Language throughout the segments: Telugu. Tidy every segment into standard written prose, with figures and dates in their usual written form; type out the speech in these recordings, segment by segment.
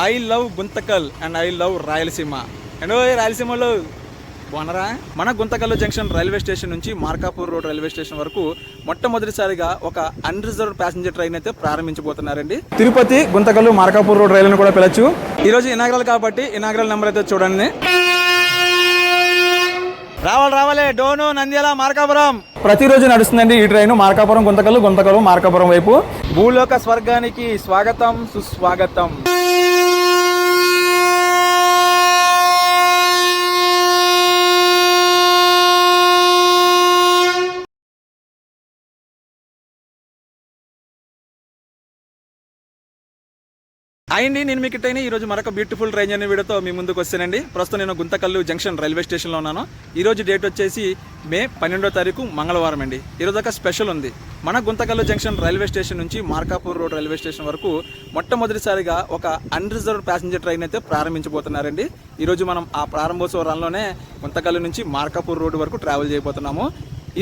I love Guntakal and I love Rayalaseema. And రాయలసీమలో బాగున్నారా? మన గుంతకల్ జంక్షన్ రైల్వే స్టేషన్ నుంచి మార్కాపూర్ రోడ్ రైల్వే స్టేషన్ వరకు మొట్టమొదటిసారిగా ఒక అన్రిజర్వ్డ్ ప్యాసింజర్ ట్రైన్ అయితే ప్రారంభించబోతున్నారండి. తిరుపతి గుంతకల్ మార్కాపూర్ రోడ్ రైలును కూడా పిలవచ్చు. ఈ రోజు ఇనాగ్రల్ కాబట్టి ఇనాగ్రల్ నెంబర్ అయితే చూడండి. రావాలి డోను నంద్యాల మార్కాపురం ప్రతిరోజు నడుస్తుందండి ఈ ట్రైన్. మార్కాపురం గుంతకల్, గుంతకల్ మార్కాపురం వైపు. భూలోక స్వర్గానికి స్వాగతం సుస్వాగతం. అయ్యండి, నేను మీకు ఇట్టయినా ఈరోజు మరొక బ్యూటిఫుల్ ట్రైన్ జర్నీ వీడియోతో మీ ముందుకు వస్తానండి. ప్రస్తుతం నేను గుంతకల్ జంక్షన్ రైల్వే స్టేషన్లో ఉన్నాను. ఈరోజు డేట్ వచ్చేసి మే 12వ తారీఖు మంగళవారం అండి. ఈరోజు ఒక స్పెషల్ ఉంది. మన గుంతకల్ జంక్షన్ రైల్వే స్టేషన్ నుంచి మార్కాపూర్ రోడ్ రైల్వే స్టేషన్ వరకు మొట్టమొదటిసారిగా ఒక అన్రిజర్వ్డ్ ప్యాసింజర్ ట్రైన్ అయితే ప్రారంభించబోతున్నారండి. ఈరోజు మనం ఆ ప్రారంభోత్సవ రన్లోనే గుంతకల్ నుంచి మార్కాపూర్ రోడ్ వరకు ట్రావెల్ చేయబోతున్నాము.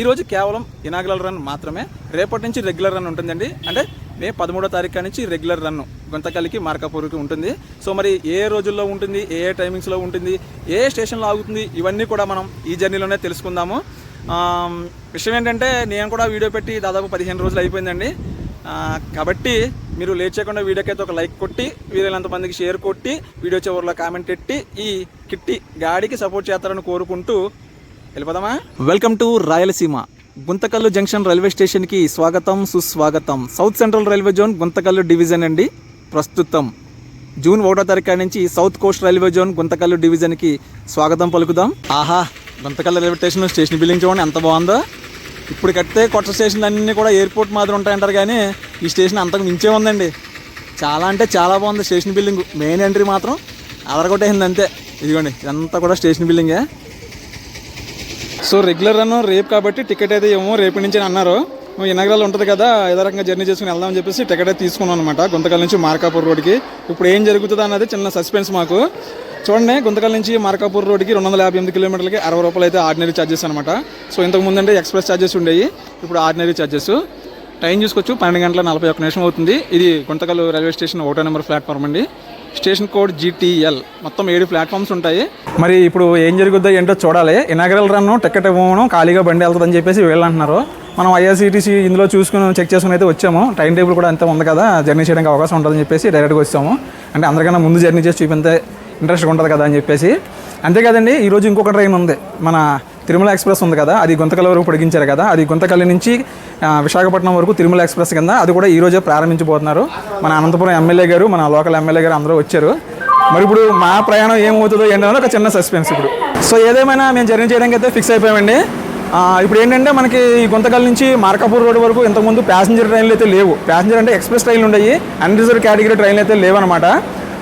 ఈరోజు కేవలం ఇనాగ్రల్ రన్ మాత్రమే. రేపటి నుంచి రెగ్యులర్ రన్ ఉంటుందండి. అంటే మే 13వ తారీఖు నుంచి రెగ్యులర్ రన్ గుంతకల్కి మార్కాపూర్కి ఉంటుంది. సో మరి ఏ రోజుల్లో ఉంటుంది, ఏ టైమింగ్స్లో ఉంటుంది, ఏ స్టేషన్లో ఆగుతుంది, ఇవన్నీ కూడా మనం ఈ జర్నీలోనే తెలుసుకుందాము. విషయం ఏంటంటే నేను కూడా వీడియో పెట్టి దాదాపు 15 రోజులు అయిపోయిందండి. కాబట్టి మీరు లేట్ చేయకుండా వీడియోకి అయితే ఒక లైక్ కొట్టి, వీలైనంతమందికి షేర్ కొట్టి, వీడియో చివరిలో కామెంట్ పెట్టి ఈ కిట్టి గాడికి సపోర్ట్ చేస్తారని కోరుకుంటూ వెళ్ళిపోదామా. Welcome to Rayalaseema. Guntakal junction railway స్టేషన్కి స్వాగతం సుస్వాగతం. South central railway zone Guntakal division అండి. ప్రస్తుతం జూన్ 1వ తారీఖు నుంచి south coast railway zone Guntakal డివిజన్కి స్వాగతం పలుకుదాం. ఆహా, గుంతకల్ రైల్వే స్టేషన్ బిల్డింగ్ చూడండి ఎంత బాగుందో. ఇప్పుడు కట్టే కొత్త స్టేషన్లు అన్నీ కూడా ఎయిర్పోర్ట్ మాదిరి ఉంటాయంటారు, కానీ ఈ స్టేషన్ అంతకు మించే ఉందండి. చాలా అంటే చాలా బాగుంది స్టేషన్ బిల్డింగ్. మెయిన్ ఎంట్రీ మాత్రం అదరగొట్టేసింది అంతే. ఇదిగోండి, ఇదంతా కూడా స్టేషన్ బిల్డింగే. సో రెగ్యులర్ రన్ రేపు కాబట్టి టికెట్ అయితే ఏమో రేపటి నుంచి అన్నారు. ఇనాగ్రల్ ఉంటుంది కదా, ఏదో రకంగా జర్నీ చేసుకుని వెళ్దామని చెప్పేసి టికెట్ అయితే తీసుకున్నాం అనమాట గుంతకల్ నుంచి మార్కాపూర్ రోడ్కి. ఇప్పుడు ఏం జరుగుతుందో అన్నది చిన్న సస్పెన్స్ మాకు. చూడండి, గుంతకల్ నుంచి మార్కాపూర్ రోడ్కి 258 కిలోమీటర్లకి 60 రూపాయలు అయితే ఆర్డినరీ ఛార్జెస్ అనమాట. సో ఇంతకు ముందు అంటే ఎక్స్ప్రెస్ ఛార్జెస్ ఉండేవి, ఇప్పుడు ఆర్డినరీ ఛార్జెస్. టైం చూసుకోవచ్చు, 12 గంటల 41 నిమిషం అవుతుంది. ఇది గుంతకల్ రైల్వే స్టేషన్ 1వ నెంబర్ ప్లాట్ఫామ్ అండి. Station code GTL. మొత్తం 7 ప్లాట్ఫామ్స్ ఉంటాయి. మరి ఇప్పుడు ఏం జరుగుద్దో ఏంటో చూడాలి. ఇనాగ్రల్ రన్ టికెట్ ఇవ్వడం, ఖాళీగా బండి వెళ్తుందని చెప్పేసి వీళ్ళు అంటున్నారు. మనం IRCTC ఇందులో చూసుకుని చెక్ చేసుకుని అయితే వచ్చాము. టైం టేబుల్ కూడా అంతే ఉంది కదా, జర్నీ చేయడానికి అవకాశం ఉంటుందని చెప్పేసి డైరెక్ట్గా వచ్చాము. అంటే అందరికన్నా ముందు జర్నీ చేసి చూపించే ఇంట్రెస్ట్గా ఉంటుంది కదా అని చెప్పేసి. అంతేకాదండి, ఈరోజు ఇంకొక ట్రైన్ ఉంది. మన తిరుమల ఎక్స్ప్రెస్ ఉంది కదా, అది గుంతకల్ వరకు పొడిగించారు కదా. అది గుంతకల్ నుంచి విశాఖపట్నం వరకు తిరుమల ఎక్స్ప్రెస్ కింద, అది కూడా ఈరోజే ప్రారంభించబోతున్నారు. మన అనంతపురం ఎమ్మెల్యే గారు, మన లోకల్ ఎమ్మెల్యే గారు అందరూ వచ్చారు. మరి ఇప్పుడు మా ప్రయాణం ఏమవుతుందో ఏంటో ఒక చిన్న సస్పెన్స్ ఇప్పుడు. సో ఏదేమైనా మేము జర్నీ చేయడానికి అయితే ఫిక్స్ అయిపోయామండి. ఇప్పుడు ఏంటంటే మనకి ఈ గుంతకల్ నుంచి మార్కాపూర్ రోడ్ వరకు ఇంతకుముందు ప్యాసింజర్ ట్రైన్లు అయితే లేవు. ప్యాసింజర్ అంటే ఎక్స్ప్రెస్ ట్రైన్లు ఉన్నాయి, అన్రిజర్వ్ కేటగిరీ ట్రైన్లు అయితే లేవన్నమాట.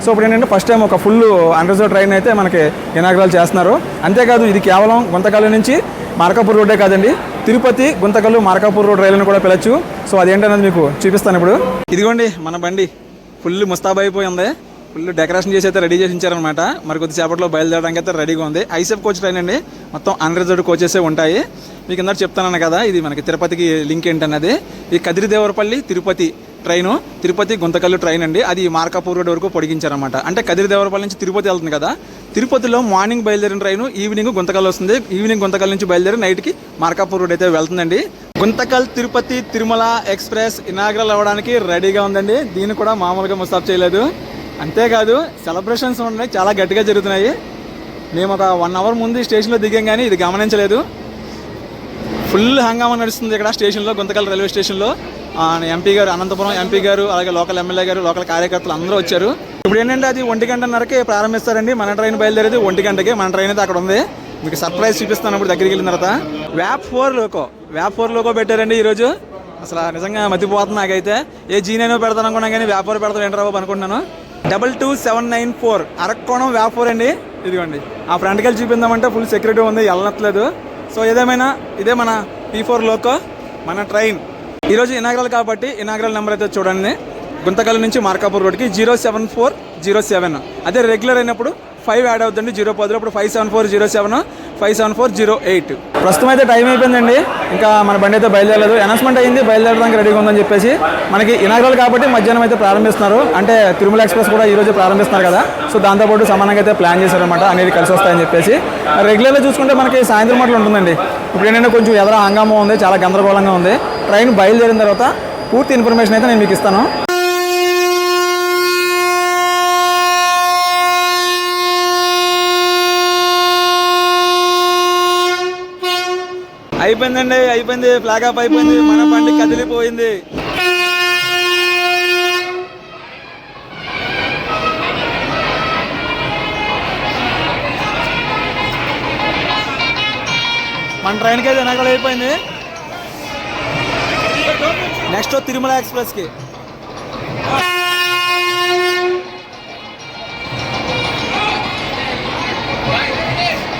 సో ఇప్పుడు ఏంటంటే ఫస్ట్ టైం ఒక ఫుల్ అన్రిజర్వ్ ట్రైన్ అయితే మనకి ఇనాగ్రల్ చేస్తున్నారు. అంతేకాదు, ఇది కేవలం గుంతకల్ నుంచి మార్కాపూర్ రోడ్డే కాదండి, తిరుపతి గుంతకల్ మార్కాపూర్ రోడ్ రైలును కూడా పిలవచ్చు. సో అదేంటనేది మీకు చూపిస్తాను ఇప్పుడు. ఇదిగోండి మన బండి ఫుల్ ముస్తాబ్ అయిపోయింది. ఫుల్ డెకరేషన్ చేసి అయితే రెడీ చేసి ఉంచారనమాట. మరి కొద్దిసేపట్లో బయలుదేరడానికి అయితే రెడీగా ఉంది. ఐసెఫ్ కోచ్ ట్రైన్ అండి, మొత్తం అన్రిజర్వ్డ్ కోచెసే ఉంటాయి. మీకు ఇందాక చెప్తానన్నా కదా, ఇది మనకి తిరుపతికి లింక్ ఏంటన్నది. ఈ కదిరిదేవరపల్లి తిరుపతి ట్రైను, తిరుపతి గుంతకల్ ట్రైన్ అండి. అది మార్కాపూర్ రోడ్ వరకు పొడిగించారనమాట. అంటే కదిరిదేవరపల్లి నుంచి తిరుపతి వెళ్తుంది కదా, తిరుపతిలో మార్నింగ్ బయలుదేరిన ట్రైను ఈవినింగ్ గుంతకల్ వస్తుంది. ఈవినింగ్ గుంతకల్ నుంచి బయలుదేరి నైట్కి మార్కాపూర్ రోడ్ అయితే వెళ్తుందండి. గుంతకల్ తిరుపతి తిరుమల ఎక్స్ప్రెస్ ఇనాగ్రల్ అవ్వడానికి రెడీగా ఉందండి. దీన్ని కూడా మామూలుగా ముస్తాబ్ చేయలేదు. అంతేకాదు, సెలబ్రేషన్స్ ఉన్నాయి, చాలా గట్టిగా జరుగుతున్నాయి. మేము ఒక 1 అవర్ ముందు స్టేషన్లో దిగాం, కానీ ఇది గమనించలేదు. ఫుల్ హంగామా నడుస్తుంది ఇక్కడ స్టేషన్లో, గుంతకల్ రైల్వే స్టేషన్లో. ఎంపీ గారు, అనంతపురం ఎంపీ గారు, అలాగే లోకల్ ఎమ్మెల్యే గారు, లోకల్ కార్యకర్తలు అందరూ వచ్చారు. ఇప్పుడు ఏంటంటే అది 1:30కి ప్రారంభిస్తారండి. మన ట్రైన్ బయలుదేరేది 1 గంటకి. మన ట్రైన్ అయితే అక్కడ ఉంది. మీకు సర్ప్రైజ్ చూపిస్తాను ఇప్పుడు దగ్గరికి వెళ్ళిన తర్వాత. వ్యాప్ 4 లోకో పెట్టారండి ఈరోజు. అసలు నిజంగా మతిపోతుంది నాకైతే. ఏ G9 పెడతాను అనుకున్నా, కానీ వ్యాప్ 4 పెడతాను ఏంట్రా బాబు అనుకుంటున్నాను. 22794 అరక్కోణం వ్యాప్ 4 అండి. ఇదిగోండి, ఆ ఫ్రంట్కి వెళ్ళి చూపిందామంటే ఫుల్ సెక్యూరిటీ ఉంది, వెళ్ళనట్లేదు. సో ఏదేమైనా ఇదే మన P4 లోకో, మన ట్రైన్. ఈరోజు ఇనాగ్రల్ కాబట్టి ఇనాగ్రల్ నెంబర్ అయితే చూడండి. గుంతకల్ నుంచి మార్కాపూర్ రోడ్కి 07407. అదే రెగ్యులర్ అయినప్పుడు 5 యాడ్ అవుతుంది. 0 అప్పుడు 57407, 57408. ప్రస్తుతం అయితే టైం అయిపోయిందండి, ఇంకా మన బండి అయితే బయలుదేరలేదు. అనౌన్స్మెంట్ అయింది, బయలుదేరడానికి రెడీగా ఉందని చెప్పేసి. మనకి ఇనాగ్రల్ కాబట్టి మధ్యాహ్నం అయితే ప్రారంభిస్తున్నారు, అంటే తిరుమల ఎక్స్ప్రెస్ కూడా ఈ రోజు ప్రారంభిస్తున్నారు కదా. సో దాంతోపాటు సమానంగా అయితే ప్లాన్ చేశారనమాట, అనేది కలిసి వస్తాయని చెప్పేసి. రెగ్యులర్గా చూసుకుంటే మనకి సాయంత్రం మట్లు ఉంటుందండి. ఇప్పుడు ఏంటంటే కొంచెం ఎదర హంగామా ఉంది, చాలా గందరగోళంగా ఉంది. ట్రైన్ బయలుదేరిన తర్వాత పూర్తి ఇన్ఫర్మేషన్ అయితే నేను మీకు ఇస్తాను. అయిపోయిందండి, అయిపోయింది, ఫ్లాగ్ ఆఫ్ అయిపోయింది, మన బండి కదిలిపోయింది. మన ట్రైన్కి అయితే వెనకాల అయిపోయింది. నెక్స్ట్ తిరుమల ఎక్స్ప్రెస్కి.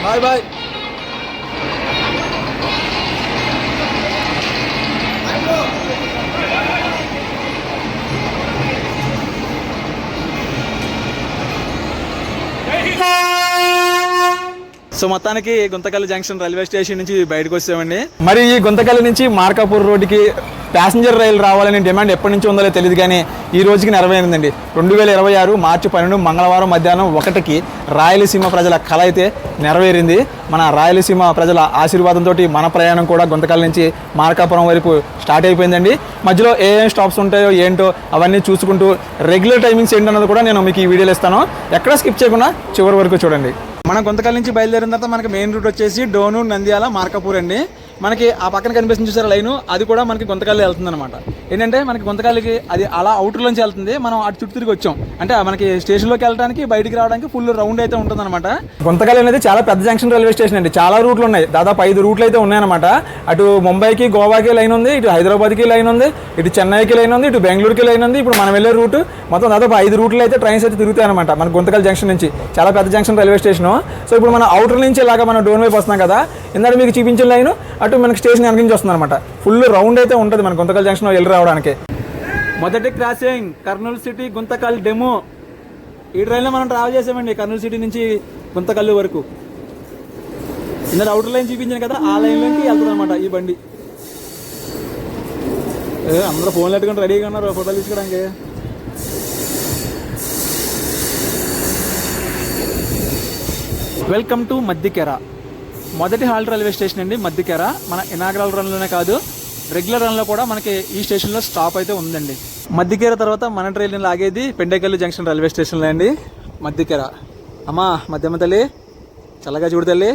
Bye bye. సో మొత్తానికి గుంతకల్ జంక్షన్ రైల్వే స్టేషన్ నుంచి బయటకు వచ్చామండి. మరి ఈ గుంతకల్ నుంచి మార్కాపూర్ రోడ్డుకి ప్యాసింజర్ రైలు రావాలని డిమాండ్ ఎప్పటి నుంచి ఉందో తెలియదు, కానీ ఈ రోజుకి నెరవేరిందండి. 2026 మార్చి 12 మంగళవారం మధ్యాహ్నం 1కి రాయలసీమ ప్రజల కళ అయితే నెరవేరింది. మన రాయలసీమ ప్రజల ఆశీర్వాదంతో మన ప్రయాణం కూడా గుంతకల్ నుంచి మార్కాపురం వైపు స్టార్ట్ అయిపోయిందండి. మధ్యలో ఏ స్టాప్స్ ఉంటాయో ఏంటో అవన్నీ చూసుకుంటూ రెగ్యులర్ టైమింగ్స్ ఏంటన్నది కూడా నేను మీకు ఈ వీడియోలో ఇస్తాను. ఎక్కడ స్కిప్ చేయకుండా చివరి వరకు చూడండి. మన గుంతకల్ నుంచి బయలుదేరిన తర్వాత మనకి మెయిన్ రూట్ వచ్చేసి డోను, నంద్యాల, మార్కాపూర్ అండి. మనకి ఆ పక్కన కనిపిస్తుంది చూసారా లైను, అది కూడా మనకి గుంతకల్లి వెళ్తుంది అనమాట. ఏంటంటే మనకి గుంతకల్లికి అది అలా అవుటర్లోంచి వెళ్తుంది, మనం అటు చుట్టూ తిరిగి వచ్చాం. అంటే మనకి స్టేషన్లోకి వెళ్ళడానికి బయటికి రావడానికి ఫుల్ రౌండ్ అయితే ఉంటుంది అనమాట. గుంతకల్లి అనేది చాలా పెద్ద జంక్షన్ రైల్వే స్టేషన్ అండి. చాలా రూట్లు ఉన్నాయి, దాదాపు 5 రూట్లు అయితే ఉన్నాయన్నమాట. అటు ముంబైకి, గోవాకి లైన్ ఉంది, ఇటు హైదరాబాద్కి లైన్ ఉంది, ఇటు చెన్నైకి లైన్ ఉంది, ఇటు బెంగళూరుకి లైన్ ఉంది. ఇప్పుడు మనం వెళ్ళే రూట్ మొత్తం దాదాపు 5 రూట్లు అయితే ట్రైన్స్ అయితే తిరుగుతాయి అనమాట మన గుంతకల్ జంక్షన్ నుంచి. చాలా పెద్ద జంక్షన్ రైల్వే స్టేషన్. సో ఇప్పుడు మన అవుటర్ నుంచి ఇలాగా మనం డోన్ వైపు వస్తున్నాం కదా, ఇందాక మీకు చూపించిన లైన్ అటు మనకి స్టేషన్ వెనక నుంచి వస్తుంది అనమాట. ఫుల్ రౌండ్ అయితే ఉంటుంది మన గుంతకల్ జంక్షన్ వెళ్ళి రావడానికి. మొదటి crossing Kurnool city Guntakal demo. ఈ ట్రైన్లో మనం ట్రావెల్ చేసామండి కర్నూలు సిటీ నుంచి గుంతకల్ వరకు. ఇందాక అవుటర్ లైన్ చూపించాను కదా, ఆ లైన్లోకి వెళ్తుంది అనమాట ఈ బండి. అందరూ ఫోన్లు పెట్టుకుని రెడీగా ఉన్నారు ఫోటోలు తీసుకోవడానికి. వెల్కమ్ టు మద్దికెర, మొదటి హాల్ట్ రైల్వే స్టేషన్ అండి మద్దికెర. మన ఇనాగ్రల్ రన్లోనే కాదు, రెగ్యులర్ రన్లో కూడా మనకి ఈ స్టేషన్లో స్టాప్ అయితే ఉందండి. మద్దికెర తర్వాత మన ట్రైన్ లాగేది పెండేకల్లు జంక్షన్ రైల్వే స్టేషన్లో అండి మద్దికెర. అమ్మా మధ్యమ్మ తల్లి, చల్లగా చూడు తల్లి.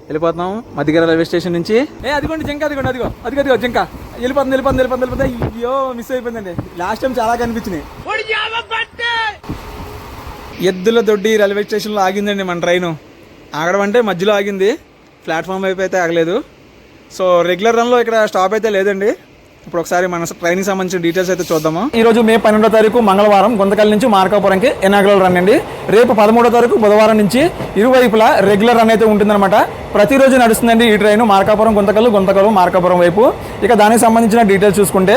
వెళ్ళిపోతున్నాం మద్దికెర రైల్వే స్టేషన్ నుంచి. అదిగోండి జింక, అదిగోండి అదిగో అదిగో జింక వెళ్ళిపోతుంది. అయ్యో మిస్ అయిపోయిందండి, లాస్ట్ టైం చాలా కనిపించినాయి. ఎద్దుల దొడ్డి రైల్వే స్టేషన్లో ఆగిందండి మన ట్రైను. ఆగడం అంటే మధ్యలో ఆగింది, ప్లాట్ఫామ్ వైపు అయితే ఆగలేదు. సో రెగ్యులర్ రన్లో ఇక్కడ స్టాప్ అయితే లేదండి. ఇప్పుడు ఒకసారి మన ట్రైన్కి సంబంధించిన డీటెయిల్స్ అయితే చూద్దాము. ఈరోజు మే 12వ తారీఖు మంగళవారం గుంతకల్ నుంచి మార్కాపురంకి ఇనాగ్రల్ రన్ అండి. రేపు 13వ తారీఖు బుధవారం నుంచి ఇరువైపులా రెగ్యులర్ రన్ అయితే ఉంటుందన్నమాట. ప్రతిరోజు నడుస్తుందండి ఈ ట్రైన్ మార్కాపురం గుంతకల్, గుంతకల్ మార్కాపురం వైపు. ఇక దానికి సంబంధించిన డీటెయిల్స్ చూసుకుంటే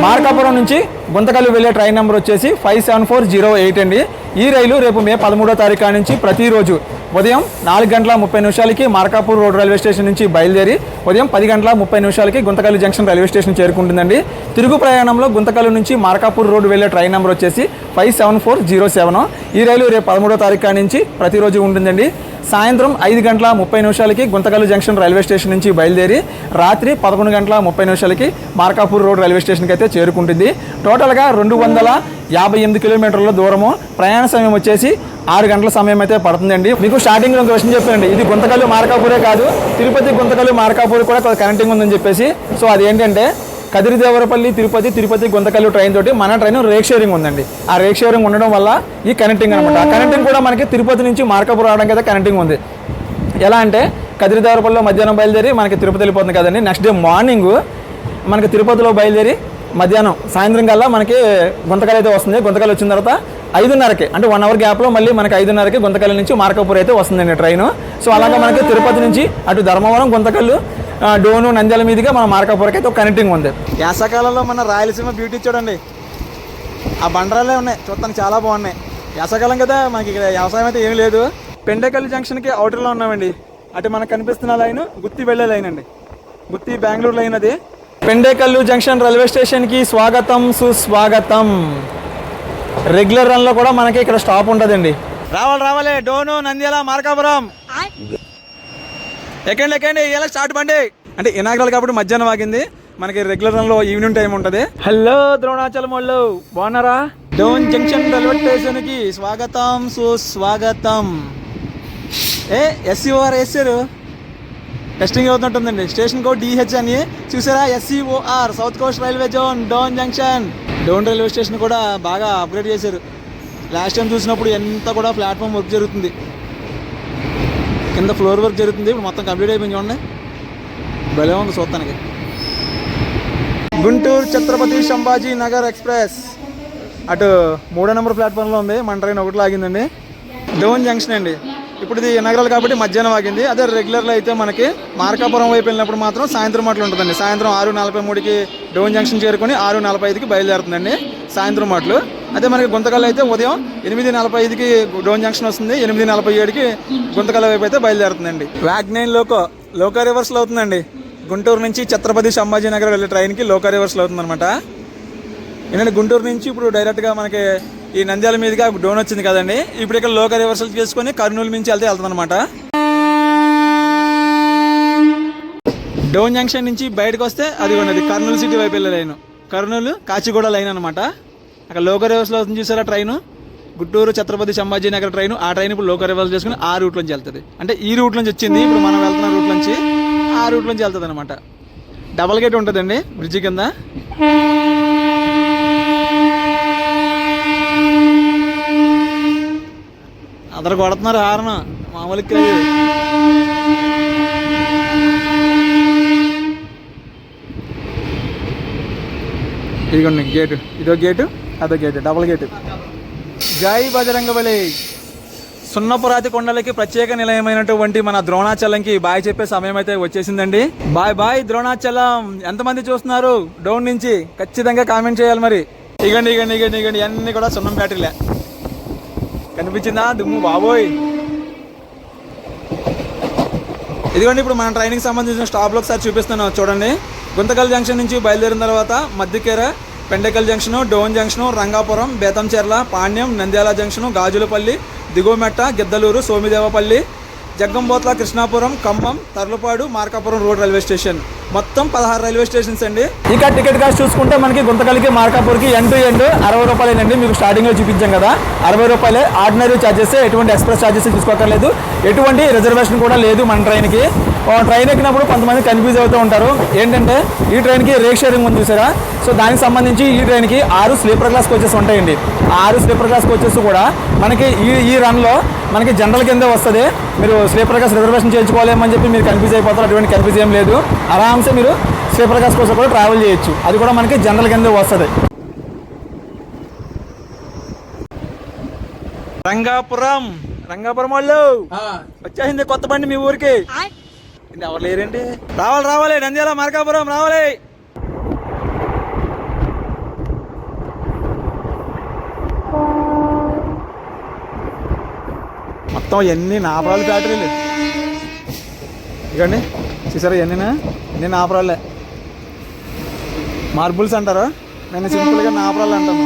మార్కాపురం నుంచి గుంతకల్ వెళ్ళే ట్రైన్ నెంబర్ వచ్చేసి 57408 అండి. ఈ రైలు రేపు మే 13వ తారీఖు నుంచి ప్రతిరోజు ఉదయం 4:30 మార్కాపూర్ రోడ్ రైల్వే స్టేషన్ నుంచి బయలుదేరి ఉదయం 10:30 గుంతకల్ జంక్షన్ రైల్వే స్టేషన్ చేరుకుంటుందండి. తిరుగు ప్రయాణంలో గుంతకల్ నుంచి మార్కాపూర్ రోడ్ వెళ్ళే ట్రైన్ నెంబర్ వచ్చేసి 57407. ఈ రైలు రేపు 13వ తారీఖు నుంచి ప్రతిరోజు ఉంటుందండి. సాయంత్రం 5:30 గుంతకల్ జంక్షన్ రైల్వే స్టేషన్ నుంచి బయలుదేరి రాత్రి 11:30 మార్కాపూర్ రోడ్ రైల్వే స్టేషన్కి అయితే చేరుకుంటుంది. టోటల్గా 258 కిలోమీటర్ల దూరము. ప్రయాణ సమయం వచ్చేసి 6 గంటల సమయం అయితే పడుతుందండి. మీకు స్టార్టింగ్లో ఒక విషయం చెప్పండి, ఇది గుంతకల్ మార్కాపూరే కాదు, తిరుపతి గుంతకల్ మార్కాపూర్ కూడా కనెక్టింగ్ ఉందని చెప్పేసి. సో అదేంటంటే కదిరిదేవరపల్లి తిరుపతి, తిరుపతి గుంతకల్ ట్రైన్ తోటి మన ట్రైన్ రేక్ షేరింగ్ ఉందండి. ఆ రేక్ షేరింగ్ ఉండడం వల్ల ఈ కనెక్టింగ్ అనమాట. ఆ కనెక్టింగ్ కూడా మనకి తిరుపతి నుంచి మార్కాపూర్ రావడానికి అయితే కనెక్టింగ్ ఉంది. ఎలా అంటే కదిరిదేవరపల్లిలో మధ్యాహ్నం బయలుదేరి మనకి తిరుపతి వెళ్ళిపోతుంది కదండి. నెక్స్ట్ డే మార్నింగ్ మనకి తిరుపతిలో బయలుదేరి మధ్యాహ్నం సాయంత్రం కల్లా మనకి గుంతకల్ అయితే వస్తుంది. గుంతకల్ వచ్చిన తర్వాత 5:30 అంటే 1 అవర్ గ్యాప్లో మళ్ళీ మనకి 5:30 గుంతకల్ నుంచి మార్కాపూర్ అయితే వస్తుందండి ట్రైను. సో అలాగే మనకి తిరుపతి నుంచి అటు ధర్మవరం, గుంతకల్, డోను, నంద్యాల మీదుగా మన మార్కాపూర్కి అయితే ఒక కనెక్టింగ్ ఉంది. వేసవకాలంలో మన రాయలసీమ బ్యూటీ చూడండి, ఆ బండరాలే ఉన్నాయి, చూడటానికి చాలా బాగున్నాయి. వేసవకాలం కదా, మనకి ఇక్కడ వ్యవసాయం అయితే ఏం లేదు. పెండేకల్లు జంక్షన్కి అవుటర్లో ఉన్నామండి. అటు మనకు కనిపిస్తున్న లైన్ గుత్తి వెళ్ళే లైన్ అండి. గుత్తి బెంగళూరు లైన్ అది. పెండేకల్లు జంక్షన్ రైల్వే స్టేషన్కి స్వాగతం సుస్వాగతం. రెగ్యులర్ రన్లో కూడా మనకి ఇక్కడ స్టాప్ ఉంటుందండి. రావాలి డోను నంద్యాల మార్కాపురం. ఎక్కండి ఇలా స్టార్ట్ బండి. అంటే ఇనాగ్రల్ కాబట్టి మధ్యాహ్నం ఆగింది. మనకి రెగ్యులర్ రన్లో ఈవినింగ్ టైం ఉంటుంది. హలో ద్రోణాచలం వాళ్ళు బాగున్నారా? డోన్ జంక్షన్ రైల్వే స్టేషన్కి స్వాగతం సుస్వాగతం. SCOR వేసారు, టెస్టింగ్ అవుతుంటుందండి. స్టేషన్ కోడ్ DH అని చూసారా? SCOR south coast railway zone Dhone junction. Dhone railway station కూడా బాగా అప్గ్రేడ్ చేశారు. లాస్ట్ టైం చూసినప్పుడు ఎంత కూడా ప్లాట్ఫామ్ వర్క్ జరుగుతుంది, కింద ఫ్లోర్ వర్క్ జరుగుతుంది. ఇప్పుడు మొత్తం కంప్లీట్ అయిపోయింది చూడండి, భలే ఉంది చూస్తానికి. గుంటూరు ఛత్రపతి సంభాజీ నగర్ ఎక్స్ప్రెస్ అటు 3వ నెంబర్ ప్లాట్ఫామ్లో ఉంది. మన ట్రైన్ ఒకటి లాగిందండి. డోన్ జంక్షన్ అండి. ఇప్పుడు ఇది నగరాలు కాబట్టి మధ్యాహ్నం ఆగింది. అదే రెగ్యులర్లో అయితే మనకి మార్కాపురం వైపు వెళ్ళినప్పుడు మాత్రం సాయంత్రం మాటలు ఉంటుందండి. సాయంత్రం 6:43కి డోన్ జంక్షన్ చేరుకొని 6:45కి బయలుదేరుతుందండి సాయంత్రం మాటలు. అదే మనకి గుంతకల్ అయితే ఉదయం 8:45కి డోన్ జంక్షన్ వస్తుంది, 8:47కి గుంతకల్ వైపు అయితే బయలుదేరుతుందండి. WAG9 లోకో రివర్స్లో అవుతుందండి. గుంటూరు నుంచి ఛత్రపతి సంభాజీ నగర్ వెళ్ళే ట్రైన్కి లోకో రివర్స్లో అవుతుంది అనమాట. ఎందుకంటే గుంటూరు నుంచి ఇప్పుడు డైరెక్ట్గా మనకి ఈ నంద్యాల మీదుగా డోన్ వచ్చింది కదండి. ఇప్పుడు ఇక్కడ లోకల్ రివర్సల్ చేసుకొని కర్నూలు నుంచి వెళ్తుంది అనమాట. డోన్ జంక్షన్ నుంచి బయటకు వస్తే అది ఉన్నది కర్నూలు సిటీ వైపు వెళ్ళే లైన్, కర్నూలు కాచిగూడ లైన్ అనమాట. అక్కడ లోకల్ రివర్స్లో అవుతుంది చూసారా ట్రైన్. గుంటూరు ఛత్రపతి సంభాజీ నగర్ ట్రైన్, ఆ ట్రైన్ ఇప్పుడు లోకల్ రివర్స్ చేసుకుని ఆ రూట్ నుంచి వెళ్తుంది. అంటే ఈ రూట్ నుంచి వచ్చింది, ఇప్పుడు మనం వెళ్తున్న రూట్ నుంచి ఆ రూట్ నుంచి వెళ్తుంది అనమాట. డబల్ గేట్ ఉంటుందండి బ్రిడ్జి కింద. అందరు కొడుతున్నారు హారన, మామూలుగా లేదు. ఇదిగోండి గేటు, ఇదో గేటు అదో గేటు, డబల్ గేటు. జై బజరంగబలి. సున్నపురాతి కొండలకి ప్రత్యేక నిలయమైనటువంటి మన ద్రోణాచలంకి బాయ్ చెప్పే సమయం అయితే వచ్చేసిందండి. బాయ్ ద్రోణాచలం. ఎంతమంది చూస్తున్నారు డౌన్ నుంచి? ఖచ్చితంగా కామెంట్ చేయాలి మరి. ఇగండి అన్నీ కూడా సున్నం బ్యాటరీలే. కనిపించిందా దుమ్ము బాబోయ్? ఇదిగోండి ఇప్పుడు మన ట్రైన్కి సంబంధించిన స్టాప్లో ఒకసారి చూపిస్తాను చూడండి. గుంతకల్ జంక్షన్ నుంచి బయలుదేరిన తర్వాత Maddikera, Pendekal junction, Dhone junction, Rangapuram, Betamcherla, Panyam, Nandyal junction, Gajulapalli, Diguvametta, Giddalur, Somidevapalli, Jaggambotla, Krishnapuram, Khammam, Tarlupadu, Markapuram road railway station. మొత్తం 16 రైల్వే స్టేషన్స్ అండి. ఇక టికెట్ కాస్ట్ చూసుకుంటే మనకి గుంతకల్కి మార్కాపూర్కి ఎండ్ 60 రూపాయలేనండి. మీకు స్టార్టింగ్లో చూపించాం కదా, 60 రూపాయలే. ఆర్డినరీ ఛార్జెస్, ఎటువంటి ఎక్స్ప్రెస్ ఛార్జెస్ తీసుకోకర్లేదు, ఎటువంటి రిజర్వేషన్ కూడా లేదు మన ట్రైన్కి. ట్రైన్ ఎక్కినప్పుడు కొంతమంది కన్ఫ్యూజ్ అవుతూ ఉంటారు. ఏంటంటే ఈ ట్రైన్కి రేక్ షేరింగ్ ఉంది చూసారా? సో దానికి సంబంధించి ఈ ట్రైన్కి 6 స్లీపర్ క్లాస్ కోచెస్ ఉంటాయండి. 6 స్లీపర్ క్లాస్ కోచెస్ కూడా మనకి ఈ రన్లో మనకి జనరల్ కిందే వస్తుంది. మీరు స్లీపర్ క్లాస్ రిజర్వేషన్ చేయించుకోలేమని చెప్పి మీరు కన్ఫ్యూజ్ అయిపోతారు. అటువంటి కన్ఫ్యూజ్ ఏం లేదు. ఆరామ్సే మీరు స్లీపర్ క్లాస్ కోసం కూడా ట్రావెల్ చేయొచ్చు. అది కూడా మనకి జనరల్ కిందే వస్తుంది. రంగాపురం వాళ్ళు వచ్చేసింది కొత్త బండి మీ ఊరికి. ఎవరు లేరేంటి? రావాలి నంద్యాల మార్కాపురం రావాలి. మొత్తం ఎన్ని నాపరాలు బ్యాటరీలు ఇవ్వండి చూసారా? ఎన్ని నాపరాలే. మార్బుల్స్ అంటారు, నేను సింపుల్గా నాపరాలు అంటాను.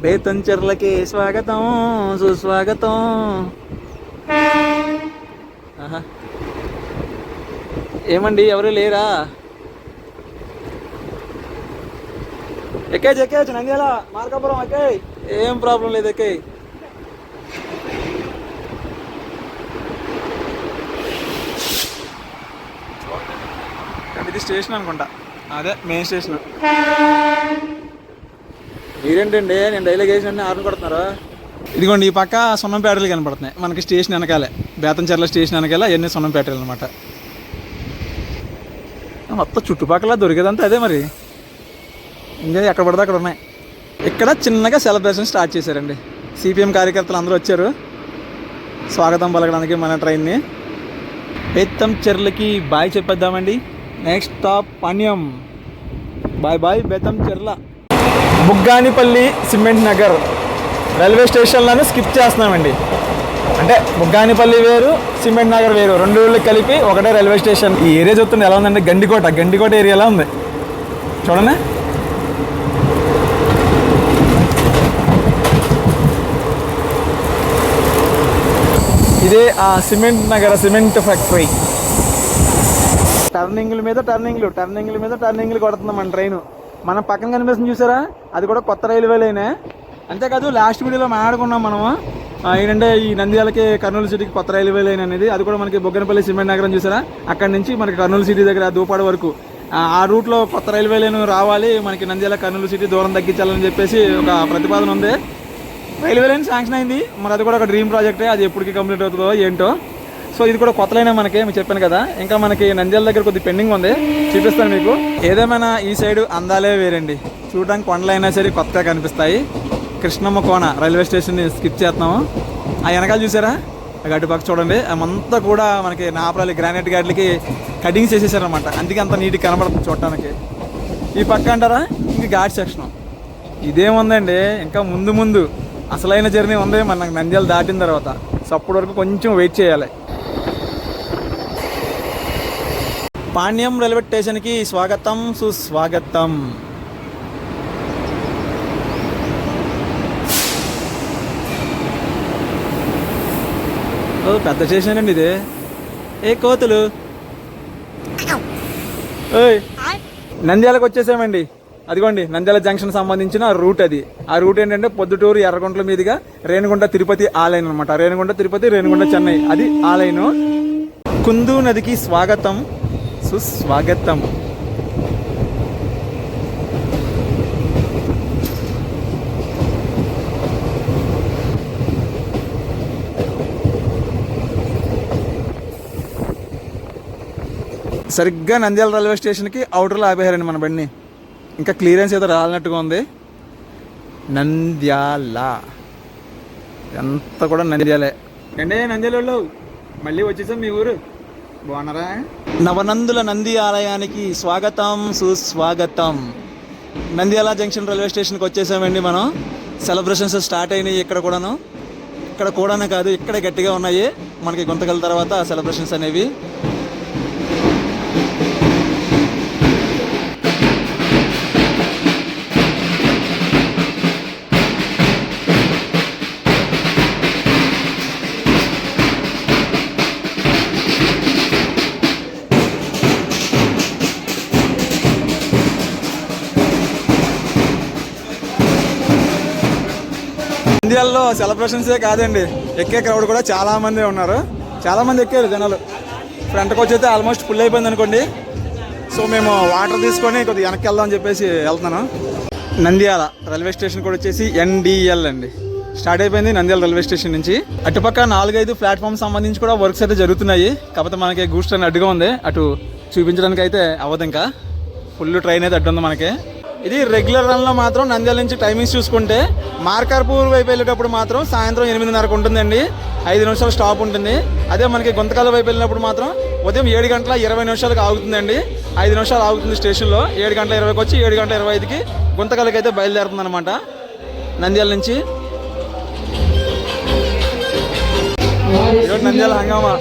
బేతంచెర్లకి స్వాగతం సుస్వాగతం. ఏమండి ఎవరు లేరా? ఎక్కేచ్చు నంద్యాల మార్కాపురం ఎక్కాయి, ఏం ప్రాబ్లం లేదు ఎక్కాయి. ఇది స్టేషన్ అనుకుంటా, అదే మెయిన్ స్టేషన్. మీరేంటండి నేను డైలాగ్ వేసిన ఆర్డర్ కొడుతున్నారా? ఇదిగోండి ఈ పక్క సున్నం బ్యాటరీలు కనపడుతున్నాయి మనకి స్టేషన్ వెనకాలే. బేతంచెర్ల స్టేషన్ వెనకాల ఎన్ని సున్నం బ్యాటరీలు అనమాట. మొత్తం చుట్టుపక్కల దొరికేదంతా అదే మరి, ఇంకా ఎక్కడ పడితే అక్కడ ఉన్నాయి. ఇక్కడ చిన్నగా సెలబ్రేషన్ స్టార్ట్ చేశారండి. సిపిఎం కార్యకర్తలు అందరూ వచ్చారు స్వాగతం పలకడానికి మన ట్రైన్ని. బేతంచెర్లకి బాయ్ చెప్పేద్దామండి. Next stop Panyam. Bye Betamcherla. Bugganipalli cement Nagar railway స్టేషన్లను స్కిప్ చేస్తున్నామండి. అంటే బుగ్గానిపల్లి వేరు, సిమెంట్ నగర్ వేరు, రెండు ఊళ్ళకి కలిపి ఒకటే రైల్వే స్టేషన్. ఈ ఏరియా చూస్తుంటే ఎలా ఉందంటే గండికోట ఏరియాలో ఉంది చూడండి. ఇదే ఆ సిమెంట్ నగర్ సిమెంట్ ఫ్యాక్టరీ. టర్నింగ్ల మీద టర్నింగ్లు కొడుతుంది మన ట్రైన్. మనం పక్కన కనిపిస్తుంది చూసారా, అది కూడా కొత్త రైల్వే లైనే. అంతేకాదు లాస్ట్ వీడియోలో మాట్లాడుకున్నాం మనము ఏంటంటే ఈ నంద్యాలకి కర్నూలు సిటీకి కొత్త రైల్వే లైన్ అనేది. అది కూడా మనకి బొగ్గనపల్లి సిమెంట్ నగరం చూసారా, అక్కడి నుంచి మనకి కర్నూలు సిటీ దగ్గర దూపాడు వరకు ఆ రూట్లో కొత్త రైల్వే లైన్ రావాలి, మనకి నంద్యాల కర్నూలు సిటీ దూరం తగ్గించాలని చెప్పేసి ఒక ప్రతిపాదన ఉంది. రైల్వే లైన్ శాంక్షన్ అయింది, మరి అది కూడా ఒక డ్రీమ్ ప్రాజెక్టే. అది ఎప్పటికి కంప్లీట్ అవుతుందో ఏంటో. సో ఇది కూడా కొత్త లైన్ మనకి, మీకు చెప్పాను కదా. ఇంకా మనకి నంద్యాల దగ్గర కొద్ది పెండింగ్ ఉంది, చూపిస్తాను మీకు. ఏదేమైనా ఈ సైడ్ అందాలే వేరండి. చూడడానికి కొండలైనా సరే కొత్తగా కనిపిస్తాయి. కృష్ణమ్మ కోన రైల్వే స్టేషన్ని స్కిప్ చేస్తున్నాము. ఆ వెనకాల చూసారా, ఆ గడ్డి పక్క చూడండి, అమంతా కూడా మనకి నాపరాలి గ్రానైట్ గాడ్లకి కటింగ్ చేసేసారనమాట. అందుకే అంత నీట్గా కనబడుతుంది చూడటానికి. ఈ పక్క అంటారా ఇంక ఘాట్ సెక్షన్. ఇదేముందండి, ఇంకా ముందు అసలైన జర్నీ ఉంది మనకు నంద్యాల దాటిన తర్వాత. సో అప్పటి వరకు కొంచెం వెయిట్ చేయాలి. పాణ్యం రైల్వే స్టేషన్కి స్వాగతం సుస్వాగతం. పెద్ద స్టేషన్ అండి ఇది. ఏ కోతులు, నంద్యాలకు వచ్చేసామండి. అదిగోండి నంద్యాల జంక్షన్ సంబంధించిన రూట్ అది. ఆ రూట్ ఏంటంటే పొద్దుటూరు ఎర్రగుంట్ల మీదుగా రేణిగుంట తిరుపతి ఆ లైన్ అనమాట. రేణిగుంట తిరుపతి, రేణిగుంట చెన్నై, అది ఆ లైను. కుందు నదికి స్వాగతం సుస్వాగతం. సరిగ్గా నంద్యాల రైల్వే స్టేషన్కి అవుటర్లో ఆపేయారండి మన బండిని. ఇంకా క్లియరెన్స్ ఏదో రాలినట్టుగా ఉంది. నంద్యాల ఎంత కూడా నంద్యాలే అండి. నంద్యాలలో మళ్ళీ వచ్చేసాం మీ ఊరు. బాగున్నారా? నవనందుల నంది ఆలయానికి స్వాగతం సుస్వాగతం. నంద్యాల జంక్షన్ రైల్వే స్టేషన్కి వచ్చేసామండి మనం. సెలబ్రేషన్స్ స్టార్ట్ అయినాయి ఇక్కడ కూడాను. ఇక్కడ కూడానే కాదు, ఇక్కడే గట్టిగా ఉన్నాయి మనకి గుంతకల తర్వాత సెలబ్రేషన్స్ అనేవి. నంద్యాలలో సెలబ్రేషన్సే కాదండి, ఎక్కే క్రౌడ్ కూడా చాలామంది ఉన్నారు. చాలామంది ఎక్కారు జనాలు. ఫ్రంట్కి వచ్చి అయితే ఆల్మోస్ట్ ఫుల్ అయిపోయింది అనుకోండి. సో మేము వాటర్ తీసుకొని కొద్దిగా వెనక్కి వెళ్దామని చెప్పేసి వెళ్తున్నాను. నంద్యాల రైల్వే స్టేషన్ కూడా వచ్చేసి NDL అండి. స్టార్ట్ అయిపోయింది నంద్యాల రైల్వే స్టేషన్ నుంచి. అటుపక్క 4-5 ప్లాట్ఫామ్ సంబంధించి కూడా వర్క్స్ అయితే జరుగుతున్నాయి. కాకపోతే మనకి గూడ్స్ ట్రైన్ అడ్డుగా ఉంది, అటు చూపించడానికి అయితే అవ్వదు. ఇంకా ఫుల్ ట్రైన్ అయితే అడ్డు ఉంది మనకి. ఇది రెగ్యులర్ రన్లో మాత్రం నంద్యాల నుంచి టైమింగ్స్ చూసుకుంటే మార్కార్పూర్ వైపు వెళ్ళేటప్పుడు మాత్రం సాయంత్రం 8:30కు ఉంటుందండి, 5 నిమిషాలు స్టాప్ ఉంటుంది. అదే మనకి గుంతకల్ వైపు వెళ్ళినప్పుడు మాత్రం ఉదయం 7:20 ఆగుతుందండి. 5 నిమిషాలు ఆగుతుంది స్టేషన్లో. 7:20కి వచ్చి 7:25కి గుంతకల్కి అయితే బయలుదేరుతుంది అనమాట నంద్యాల నుంచి. ఈరోజు నంద్యాల హంగామా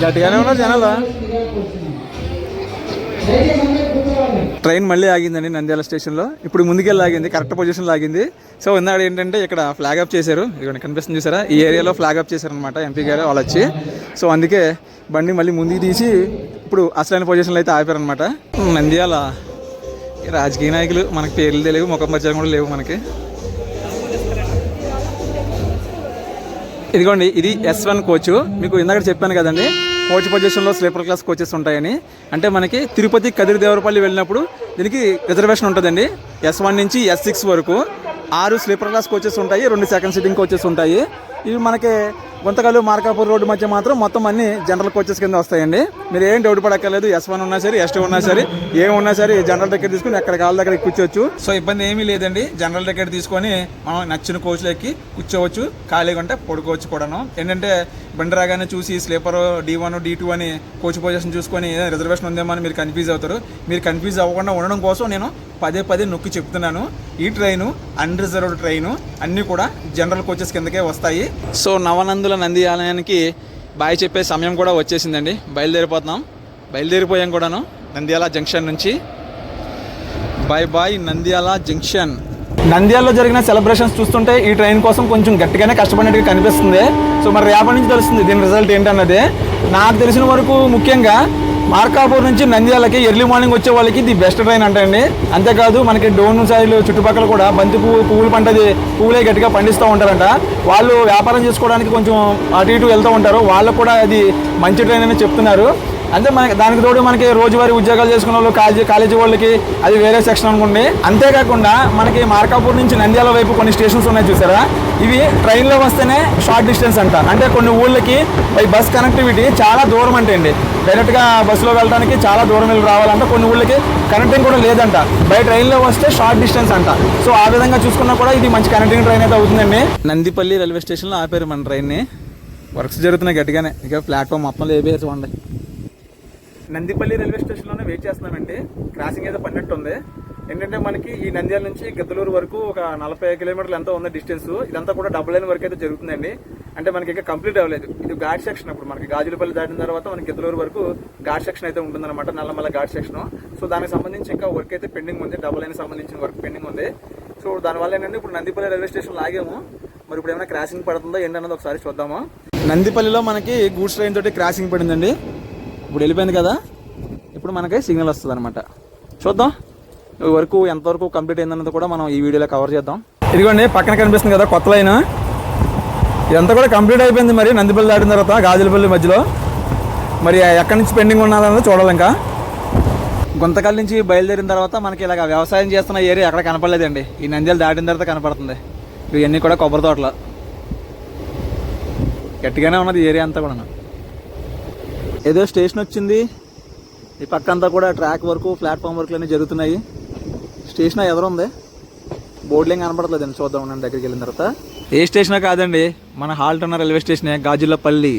గట్టిగానే ఉన్నారు జనాలు. ట్రైన్ మళ్ళీ ఆగిందండి నంద్యాల స్టేషన్లో. ఇప్పుడు ముందుకెళ్ళి ఆగింది, కరెక్ట్ పొజిషన్లో ఆగింది. సో ఇందాక ఏంటంటే ఇక్కడ ఫ్లాగ్ అప్ చేశారు, ఇక్కడ కనిపిస్తుంది చూసారా, ఈ ఏరియాలో ఫ్లాగ్ అప్ చేశారనమాట ఎంపీ గారు వాళ్ళు వచ్చి. సో అందుకే బండి మళ్ళీ ముందుకు తీసి ఇప్పుడు అసలైన పొజిషన్లో అయితే ఆపారనమాట. నంద్యాల రాజకీయ నాయకులు మనకి పేర్లు తెలియవు, ముఖం పరిచయం కూడా లేవు మనకి. ఇదిగోండి, ఇది S1 కోచ్. మీకు ఇందాక చెప్పాను కదండి, కోచ్ పొజిషన్లో స్లీపర్ క్లాస్ కోచెస్ ఉంటాయని. అంటే మనకి తిరుపతి కదిరిదేవరపల్లి వెళ్ళినప్పుడు దీనికి రిజర్వేషన్ ఉంటుందండి. S1 నుంచి S6 వరకు 6 స్లీపర్ క్లాస్ కోచెస్ ఉంటాయి, 2 సెకండ్ సిట్టింగ్ కోచెస్ ఉంటాయి. ఇవి మనకి గుంతకల్లు మార్కాపూర్ రోడ్డు మధ్య మాత్రం మొత్తం అన్ని జనరల్ కోచెస్ కింద వస్తాయండి. మీరు ఏం డౌట్ పడక్కర్లేదు. S1 ఉన్నా సరే, S2 ఉన్నా సరే, ఏమున్నా సరే జనరల్ టికెట్ తీసుకుని ఎక్కడ కాళ్ళ దగ్గర కూర్చోవచ్చు. సో ఇబ్బంది ఏమీ లేదండి. జనరల్ టికెట్ తీసుకొని మనం నచ్చిన కోచ్లో ఎక్కి కూర్చోవచ్చు. ఖాళీగా ఉంటే పడుకోవచ్చు కూడాను. ఏంటంటే బండి రాగానే చూసి స్లీపర్ D1 D2 అని కోచ్ పొజిషన్ చూసుకొని రిజర్వేషన్ ఉందేమో అని మీరు కన్ఫ్యూజ్ అవుతారు. మీరు కన్ఫ్యూజ్ అవ్వకుండా ఉండడం కోసం నేను పదే నొక్కి చెప్తున్నాను. ఈ ట్రైను అన్రిజర్వ్డ్ ట్రైను అన్నీ కూడా జనరల్ కోచెస్ కిందకే వస్తాయి. సో నవనందుల నంది ఆలయానికి బాయ్ చెప్పే సమయం కూడా వచ్చేసిందండి. బయలుదేరిపోయాం కూడాను నంద్యాల జంక్షన్ నుంచి. Bye Nandyal junction. నంద్యాలలో జరిగిన సెలబ్రేషన్స్ చూస్తుంటే ఈ ట్రైన్ కోసం కొంచెం గట్టిగానే కష్టపడినట్టుగా కనిపిస్తుంది. సో మరి రేపటి నుంచి తెలుస్తుంది దీని రిజల్ట్ ఏంటన్నది. నాకు తెలిసిన వరకు ముఖ్యంగా మార్కాపూర్ నుంచి నంద్యాలకి ఎర్లీ మార్నింగ్ వచ్చే వాళ్ళకి ఇది బెస్ట్ ట్రైన్ అంటండి. అంతేకాదు మనకి డోన్ సైడ్ చుట్టుపక్కల కూడా బంతి పువ్వులు పంటది పువ్వులే గట్టిగా పండిస్తూ ఉంటారంట. వాళ్ళు వ్యాపారం చేసుకోవడానికి కొంచెం అటు ఇటు వెళ్తూ ఉంటారు. వాళ్ళకు కూడా అది మంచి ట్రైన్ అని చెప్తున్నారు. అంటే మనకి దానికి తోడు మనకి రోజువారీ ఉద్యోగాలు చేసుకున్న వాళ్ళు కాలేజీ వాళ్ళకి అది వేరే సెక్షన్ అనుకోండి. అంతేకాకుండా మనకి మార్కాపూర్ నుంచి నంద్యాల వైపు కొన్ని స్టేషన్స్ ఉన్నాయి చూసారా, ఇవి ట్రైన్లో వస్తేనే షార్ట్ డిస్టెన్స్ అంట. అంటే కొన్ని ఊళ్ళకి బై బస్ కనెక్టివిటీ చాలా దూరం అంటే అండి. డైరెక్ట్గా బస్సులో వెళ్ళడానికి చాలా దూరం వెళ్ళి రావాలంటే కొన్ని ఊళ్ళకి కనెక్టింగ్ కూడా లేదంట. బై ట్రైన్లో వస్తే షార్ట్ డిస్టెన్స్ అంట. సో ఆ విధంగా చూసుకున్నా కూడా ఇది మంచి కనెక్టింగ్ ట్రైన్ అయితే అవుతుందండి. నందిపల్లి రైల్వే స్టేషన్లో ఆపారు మన ట్రైన్ని. వర్క్స్ జరుగుతున్నాయి గట్టిగానే. ఇక ప్లాట్ఫామ్ మొత్తం లేపేసి చూడండి. నందిపల్లి రైల్వే స్టేషన్లోనే వెయిట్ చేస్తున్నామండి. క్రాసింగ్ అయితే పడినట్టు ఉంది. ఏంటంటే మనకి ఈ నంద్యాల నుంచి గిద్దలూరు వరకు ఒక 40 కిలోమీటర్లు ఎంతో ఉంది డిస్టెన్స్. ఇదంతా కూడా డబుల్ లైన్ వరకు అయితే జరుగుతుందండి. అంటే మనకి ఇంకా కంప్లీట్ అవ్వలేదు. ఇది ఘాట్ సెక్షన్. అప్పుడు మనకి గాజులపల్లి దాటిన తర్వాత మనకి గిద్దలూరు వరకు ఘాట్ సెక్షన్ అయితే ఉంటుందన్నమాట, నల్లమల్ల ఘాట్ సెక్షన్. సో దానికి సంబంధించి ఇంకా వర్క్ అయితే పెండింగ్ ఉంది. డబుల్ లైన్ సంబంధించిన వర్క్ పెండింగ్ ఉంది. సో దానివల్ల ఏంటంటే ఇప్పుడు నందిపల్లి రైల్వే స్టేషన్ లాగాము. మరి ఇప్పుడు ఏమైనా క్రాసింగ్ పడుతుందో ఏంటన్నది ఒకసారి చూద్దాము. నందిపల్లిలో మనకి గూడ్స్ ట్రైన్ తోటి క్రాసింగ్ పడిందండి. ఇప్పుడు వెళ్ళిపోయింది కదా, ఇప్పుడు మనకి సిగ్నల్ వస్తుంది అనమాట. చూద్దాం వరకు ఎంతవరకు కంప్లీట్ అయిందన్నది కూడా మనం ఈ వీడియోలో కవర్ చేద్దాం. ఇదిగోండి పక్కన కనిపిస్తుంది కదా కొత్త లైన్, ఇదంతా కూడా కంప్లీట్ అయిపోయింది. మరి నందిపల్లి దాటిన తర్వాత గాజులపల్లి మధ్యలో మరి ఎక్కడి నుంచి పెండింగ్ ఉన్నదన్నది చూడాలి. ఇంకా గుంతకల్ నుంచి బయలుదేరిన తర్వాత మనకి ఇలాగ వ్యవసాయం చేస్తున్న ఏరియా ఎక్కడ కనపడలేదండి. ఈ నంద్యాలు దాటిన తర్వాత కనపడుతుంది. ఇవన్నీ కూడా కొబ్బరి తోటలు. గట్టిగానే ఉన్నది ఏరియా అంతా కూడా. ఏదో స్టేషన్ వచ్చింది. ఈ పక్క అంతా కూడా ట్రాక్ వర్క్, ప్లాట్ఫామ్ వర్క్లు అన్నీ జరుగుతున్నాయి. స్టేషన్ ఎదురుంది, బోర్డులు ఏం కనపడలేదండి. చూద్దాం ఉండండి దగ్గరికి వెళ్ళిన తర్వాత. ఏ స్టేషనో కాదండి, మన హాల్ట్ ఉన్న రైల్వే స్టేషనే, Gajulapalli.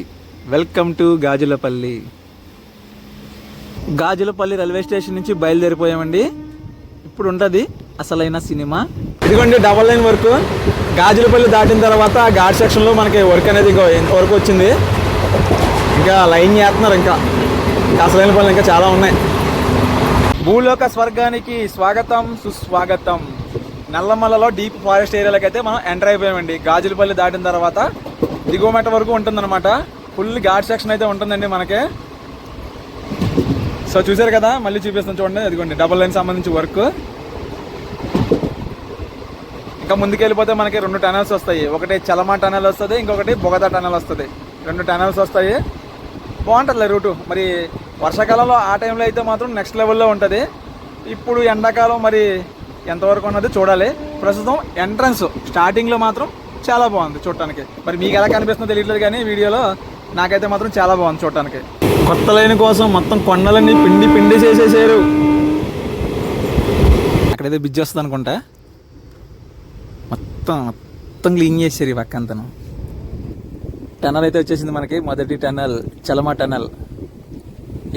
Welcome to Gajulapalli. Gajulapalli railway station నుంచి బయలుదేరిపోయామండి. ఇప్పుడు ఉంటుంది అసలైన సినిమా. ఇదిగోండి డబల్ లైన్ వర్క్. గాజులపల్లి దాటిన తర్వాత ఘాట్ సెక్షన్లో మనకి వర్క్ అనేది వర్క్ వచ్చింది. ఇంకా లైన్ చేస్తున్నారు. ఇంకా అసలైన పనులు ఇంకా చాలా ఉన్నాయి. భూలోక స్వర్గానికి స్వాగతం సుస్వాగతం. నల్లమల్లలో డీప్ ఫారెస్ట్ ఏరియాలకి అయితే మనం ఎంటర్ అయిపోయామండి. గాజులపల్లి దాటిన తర్వాత దిగువమెట్ట వరకు ఉంటుందన్నమాట. ఫుల్ ఘాట్ సెక్షన్ అయితే ఉంటుందండి మనకి. సో చూసారు కదా, మళ్ళీ చూపిస్తాను చూడండి. అదిగోండి డబల్ లైన్ సంబంధించి వర్క్. ఇంకా ముందుకెళ్ళిపోతే మనకి 2 టనల్స్ వస్తాయి. ఒకటి చలమా టనల్ వస్తుంది, ఇంకొకటి బొగదా టనల్ వస్తుంది. 2 టనల్స్ వస్తాయి. బాగుంటుంది రూటు. మరి వర్షాకాలంలో ఆ టైంలో అయితే మాత్రం నెక్స్ట్ లెవెల్లో ఉంటుంది. ఇప్పుడు ఎండాకాలం మరి ఎంతవరకు ఉన్నది చూడాలి. ప్రస్తుతం ఎంట్రన్స్ స్టార్టింగ్లో మాత్రం చాలా బాగుంది చూడటానికి. మరి మీకు ఎలా కనిపిస్తుందో తెలియట్లేదు కానీ వీడియోలో నాకైతే మాత్రం చాలా బాగుంది చూడటానికి. కొత్త లైన్ కోసం మొత్తం కొండలన్నీ పిండి చేసేసారు. అక్కడైతే బ్రిడ్జ్ వస్తుంది అనుకుంటా. మొత్తం క్లీన్ చేసారు ఈ పక్క అంతను. టనల్ అయితే వచ్చేసింది మనకి. మొదటి టనల్ చలమా టనల్.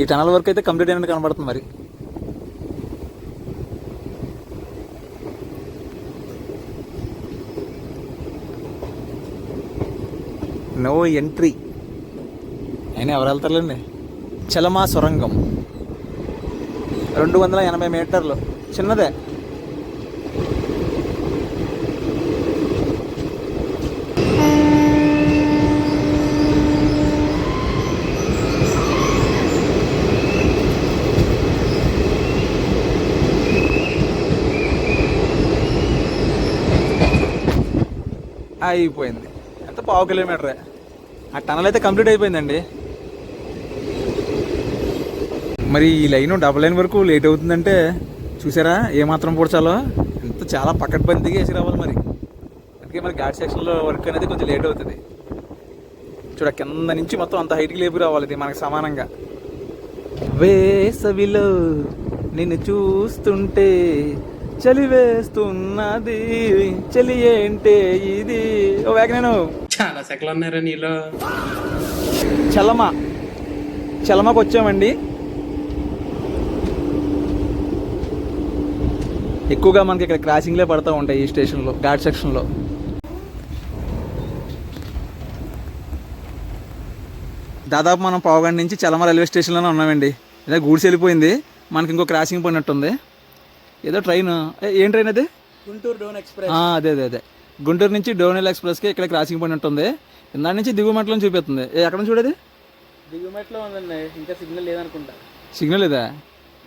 ఈ టనల్ వరకు అయితే కంప్లీట్ అయినట్టు కనబడుతుంది. మరి నో ఎంట్రీ అయినా ఎవరు వెళ్తారులేండి. చలమా సొరంగం 280 మీటర్లు, చిన్నదే. అయిపోయింది. ఎంత 1/2 కిలోమీటరే. ఆ టనల్ అయితే కంప్లీట్ అయిపోయిందండి. మరి ఈ లైన్ డబుల్ లైన్ వరకు లేట్ అవుతుందంటే చూసారా ఏమాత్రం పూడ్చాలో. ఎంత చాలా పక్కన పని దిగేసి రావాలి. మరి అందుకే మరి ఘాట్ సెక్షన్లో వర్క్ అనేది కొంచెం లేట్ అవుతుంది. చూడ కింద నుంచి మొత్తం అంత హైట్కి లేపు రావాలి ఇది మనకి సమానంగా. వేసవిలో నిన్ను చూస్తుంటే చలి వేస్తున్నది, చలి ఏంటే ఇది. ఓ వేగనేను చాలా సెకలు ఉన్నారా నీలో. చలమకు వచ్చామండి. ఎక్కువగా మనకి ఇక్కడ క్రాసింగ్లే పడుతూ ఉంటాయి ఈ స్టేషన్లో, ఘాట్ సెక్షన్లో. దాదాపు మనం పావుగంట నుంచి చలమ రైల్వే స్టేషన్లోనే ఉన్నామండి. ఇలా గూడ్స్ వెళ్ళిపోయింది, మనకి ఇంకో క్రాసింగ్ పడినట్టుంది. ఏదో ట్రైన్, ఏం ట్రైన్ అది? గుంటూరు డోన్ ఎక్స్ప్రెస్. అదే గుంటూరు నుంచి డోనెల్ ఎక్స్ప్రెస్కి ఇక్కడ క్రాసింగ్ పడినట్టుంది. ఇందాక నుంచి దిగుమట్లో చూపిస్తుంది. ఎక్కడ చూడేది? దిగుమట్లో ఉందండి, ఇంకా సిగ్నల్ లేదనుకుంటా. సిగ్నల్ లేదా?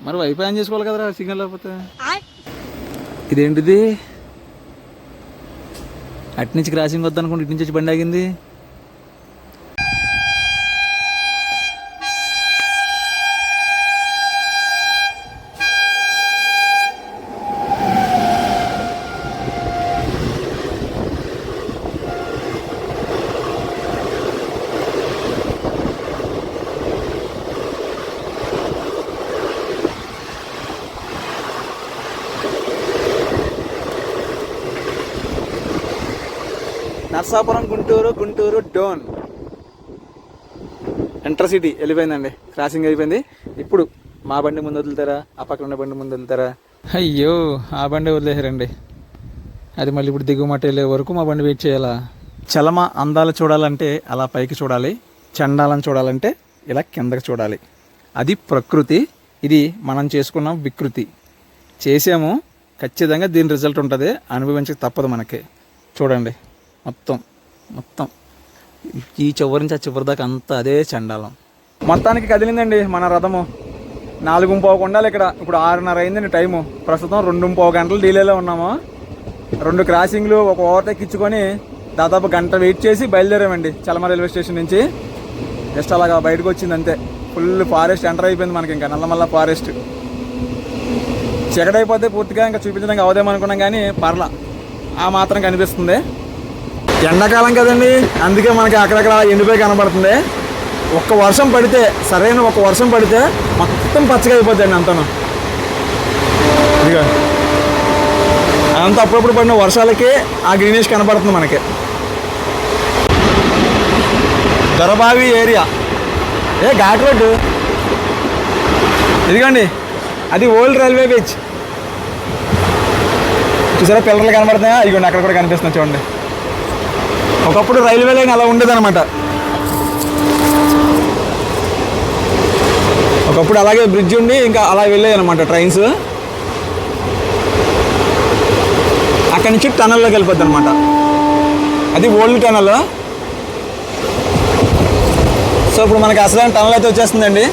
మరి వైఫై ఆన్ చేసుకోవాలి కదరా సిగ్నల్ లేకపోతే. ఇదేంటిది? అటు నుంచి క్రాసింగ్ వద్దనుకుంటే ఇటు నుంచి వచ్చి బండి ఆగింది. నర్సాపురం గుంటూరు డోన్ ఇంటర్సిటీ వెళ్ళిపోయిందండి. క్రాసింగ్ అయిపోయింది. ఇప్పుడు మా బండి ముందు వదులుతారా, ఆ పక్కన ఉన్న బండి ముందు వదులుతారా? అయ్యో, ఆ బండి వదిలేసారండి. అది మళ్ళీ ఇప్పుడు దిగుమట వెళ్ళే వరకు మా బండి వెయిట్ చేయాలా? చలమ అందాలు చూడాలంటే అలా పైకి చూడాలి, చండాలను చూడాలంటే ఇలా కిందకి చూడాలి. అది ప్రకృతి, ఇది మనం చేసుకున్న వికృతి. చేసాము, ఖచ్చితంగా దీని రిజల్ట్ ఉంటుంది, అనుభవించక తప్పదు మనకి. చూడండి మొత్తం ఈ చివరి నుంచి ఆ చివరి దాకా అంతా అదే చండాలం. మొత్తానికి కదిలిందండి మన రథము. 4:15 ఉండాలి ఇక్కడ. ఇప్పుడు 6:30 అయిందండి టైము. ప్రస్తుతం 2:15 గంటలు డిలేలో ఉన్నాము. 2 క్రాసింగ్లు, ఒక ఓవర్టేక్ ఇచ్చుకొని దాదాపు గంట వెయిట్ చేసి బయలుదేరామండి చలమ రైల్వే స్టేషన్ నుంచి. జస్ట్ అలాగా బయటకు వచ్చింది అంతే. ఫుల్ ఫారెస్ట్ ఎంటర్ అయిపోయింది మనకి. ఇంకా నల్లమల్ల ఫారెస్ట్ చీకటైపోతే పూర్తిగా ఇంకా చూపించడానికి అవదేమనుకున్నాం, కానీ పర్లా ఆ మాత్రం కనిపిస్తుంది. ఎండాకాలం కదండి, అందుకే మనకి అక్కడక్కడ ఎండిపోయి కనబడుతుంది. ఒక్క వర్షం పడితే, సరైన ఒక వర్షం పడితే మొత్తం పచ్చగా అయిపోద్దండి అంతను. ఇదిగో అదంతా అప్పుడప్పుడు పడిన వర్షాలకి ఆ గ్రీనిష్ కనబడుతుంది మనకి. Dorabavi area, ghat road. ఇదిగోండి, అది ఓల్డ్ రైల్వే బీచ్. చూసారా పిల్లర్లు కనబడుతున్నాయా? ఇదిగోండి అక్కడ కూడా కనిపిస్తుంది చూడండి. ఒకప్పుడు రైల్వే లైన్ అలా ఉండేదన్నమాట. ఒకప్పుడు అలాగే బ్రిడ్జ్ ఉండి ఇంకా అలా వెళ్ళేది అనమాట ట్రైన్స్. అక్కడి నుంచి టనల్లోకి వెళ్ళిపోద్ది అనమాట. అది ఓల్డ్ టనల్. సో ఇప్పుడు మనకి అసలైన టనల్ అయితే వచ్చేస్తుందండి.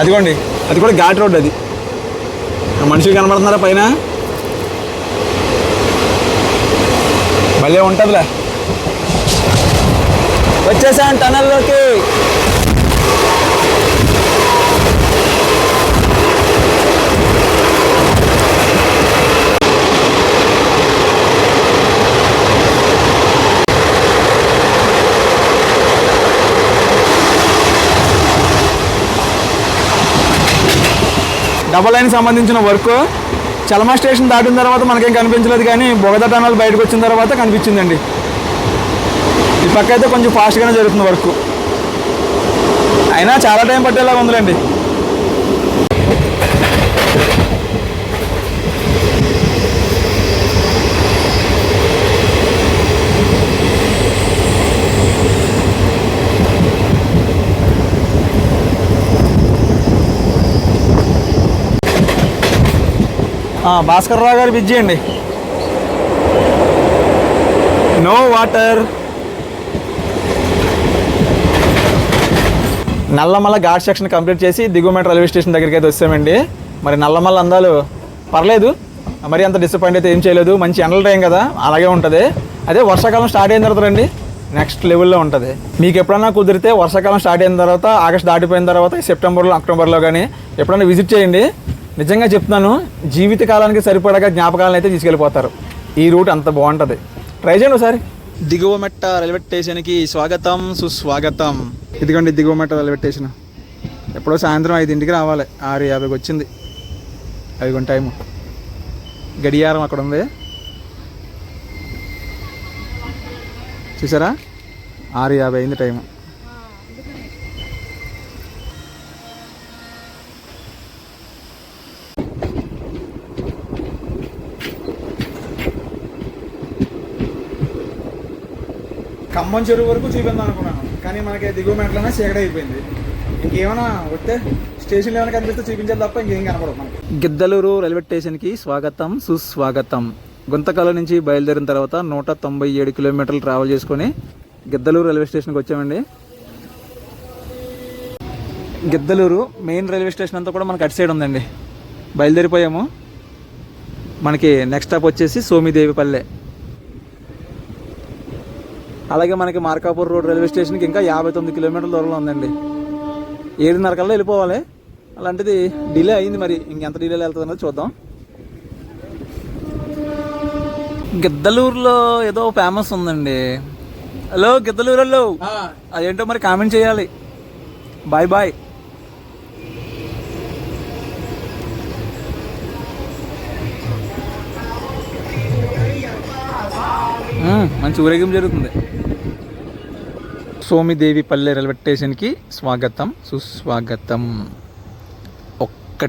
అదిగోండి, అది కూడా ఘాట్ రోడ్. అది మనుషులు కనబడుతున్నారా పైన? భలే ఉంటుందిలే. వచ్చేసాం టనల్లోకి. డబల్ లైన్ సంబంధించిన వర్క్ చలమా స్టేషన్ దాటిన తర్వాత మనకేం కనిపించలేదు, కానీ బొగద టనల్ బయటకు వచ్చిన తర్వాత కనిపించిందండి. ఈ పక్క అయితే కొంచెం ఫాస్ట్గానే జరుగుతుంది వర్క్, అయినా చాలా టైం పట్టేలాగా ఉందిలేండి. భాస్కర్ రావు గారు బ్రిడ్జి అండి. No water. Nallamala ghat section complete చేసి దిగుమేట రైల్వే స్టేషన్ దగ్గరికి అయితే వచ్చామండి. మరి నల్లమల్ల అందాలు పర్లేదు, మరి అంత డిసప్పాయింట్ అయితే ఏం చేయలేదు. మంచి ఎండల టైం కదా, అలాగే ఉంటుంది. అదే వర్షాకాలం స్టార్ట్ అయిన తర్వాత రండి, నెక్స్ట్ లెవెల్లో ఉంటుంది. మీకు ఎప్పుడైనా కుదిరితే వర్షాకాలం స్టార్ట్ అయిన తర్వాత, ఆగస్ట్ దాటిపోయిన తర్వాత సెప్టెంబర్లో అక్టోబర్లో కానీ ఎప్పుడైనా విజిట్ చేయండి. నిజంగా చెప్తున్నాను, జీవితకాలానికి సరిపడగా జ్ఞాపకాలను అయితే తీసుకెళ్ళిపోతారు. ఈ రూట్ అంత బాగుంటుంది. ట్రై చేయండి ఒకసారి. దిగువ మెట్ట రైల్వే స్టేషన్కి స్వాగతం సుస్వాగతం. ఇదిగోండి దిగువ మెట్ట రైల్వే స్టేషన్. ఎప్పుడో సాయంత్రం 5ంటికి రావాలి, 6:50కి వచ్చింది. అదిగోండి టైము, గడియారం అక్కడ ఉంది చూసారా, 6:50 అయింది టైము. ఖమ్మం చెరువు వరకు చూపిందాం అనుకున్నాను, కానీ మనకి దిగువ మెట్లనే చీకటి అయిపోయింది. ఇంకేమైనా వస్తే స్టేషన్లో ఏమైనా కనిపిస్తే చూపించాలి తప్ప ఇంకేం కనపడదు మనకి. గిద్దలూరు రైల్వే స్టేషన్కి స్వాగతం సుస్వాగతం. గుంతకల్ నుంచి బయలుదేరిన తర్వాత 197 కిలోమీటర్లు ట్రావెల్ చేసుకొని గిద్దలూరు రైల్వే స్టేషన్కి వచ్చామండి. గిద్దలూరు మెయిన్ రైల్వే స్టేషన్ అంతా కూడా మనకి అటు సైడ్ ఉందండి. బయలుదేరిపోయాము. మనకి నెక్స్ట్ స్టాప్ వచ్చేసి సోమిదేవిపల్లె. అలాగే మనకి మార్కాపూర్ రోడ్ రైల్వే స్టేషన్కి ఇంకా 59 కిలోమీటర్ల దూరంలో ఉందండి. 7:30 కల్లా వెళ్ళిపోవాలి. అలాంటిది డిలే అయింది, మరి ఇంకెంత డిలే వెళ్తుంది అన్నది చూద్దాం. గిద్దలూరులో ఏదో ఫేమస్ ఉందండి. హలో గిద్దలూరు హలో, అదేంటో మరి కామెంట్ చేయాలి. Bye bye. మంచి ఊరేగింపు జరుగుతుంది. సోమిదేవిపల్లె రైల్వే స్టేషన్కి స్వాగతం సుస్వాగతం. ఒక్క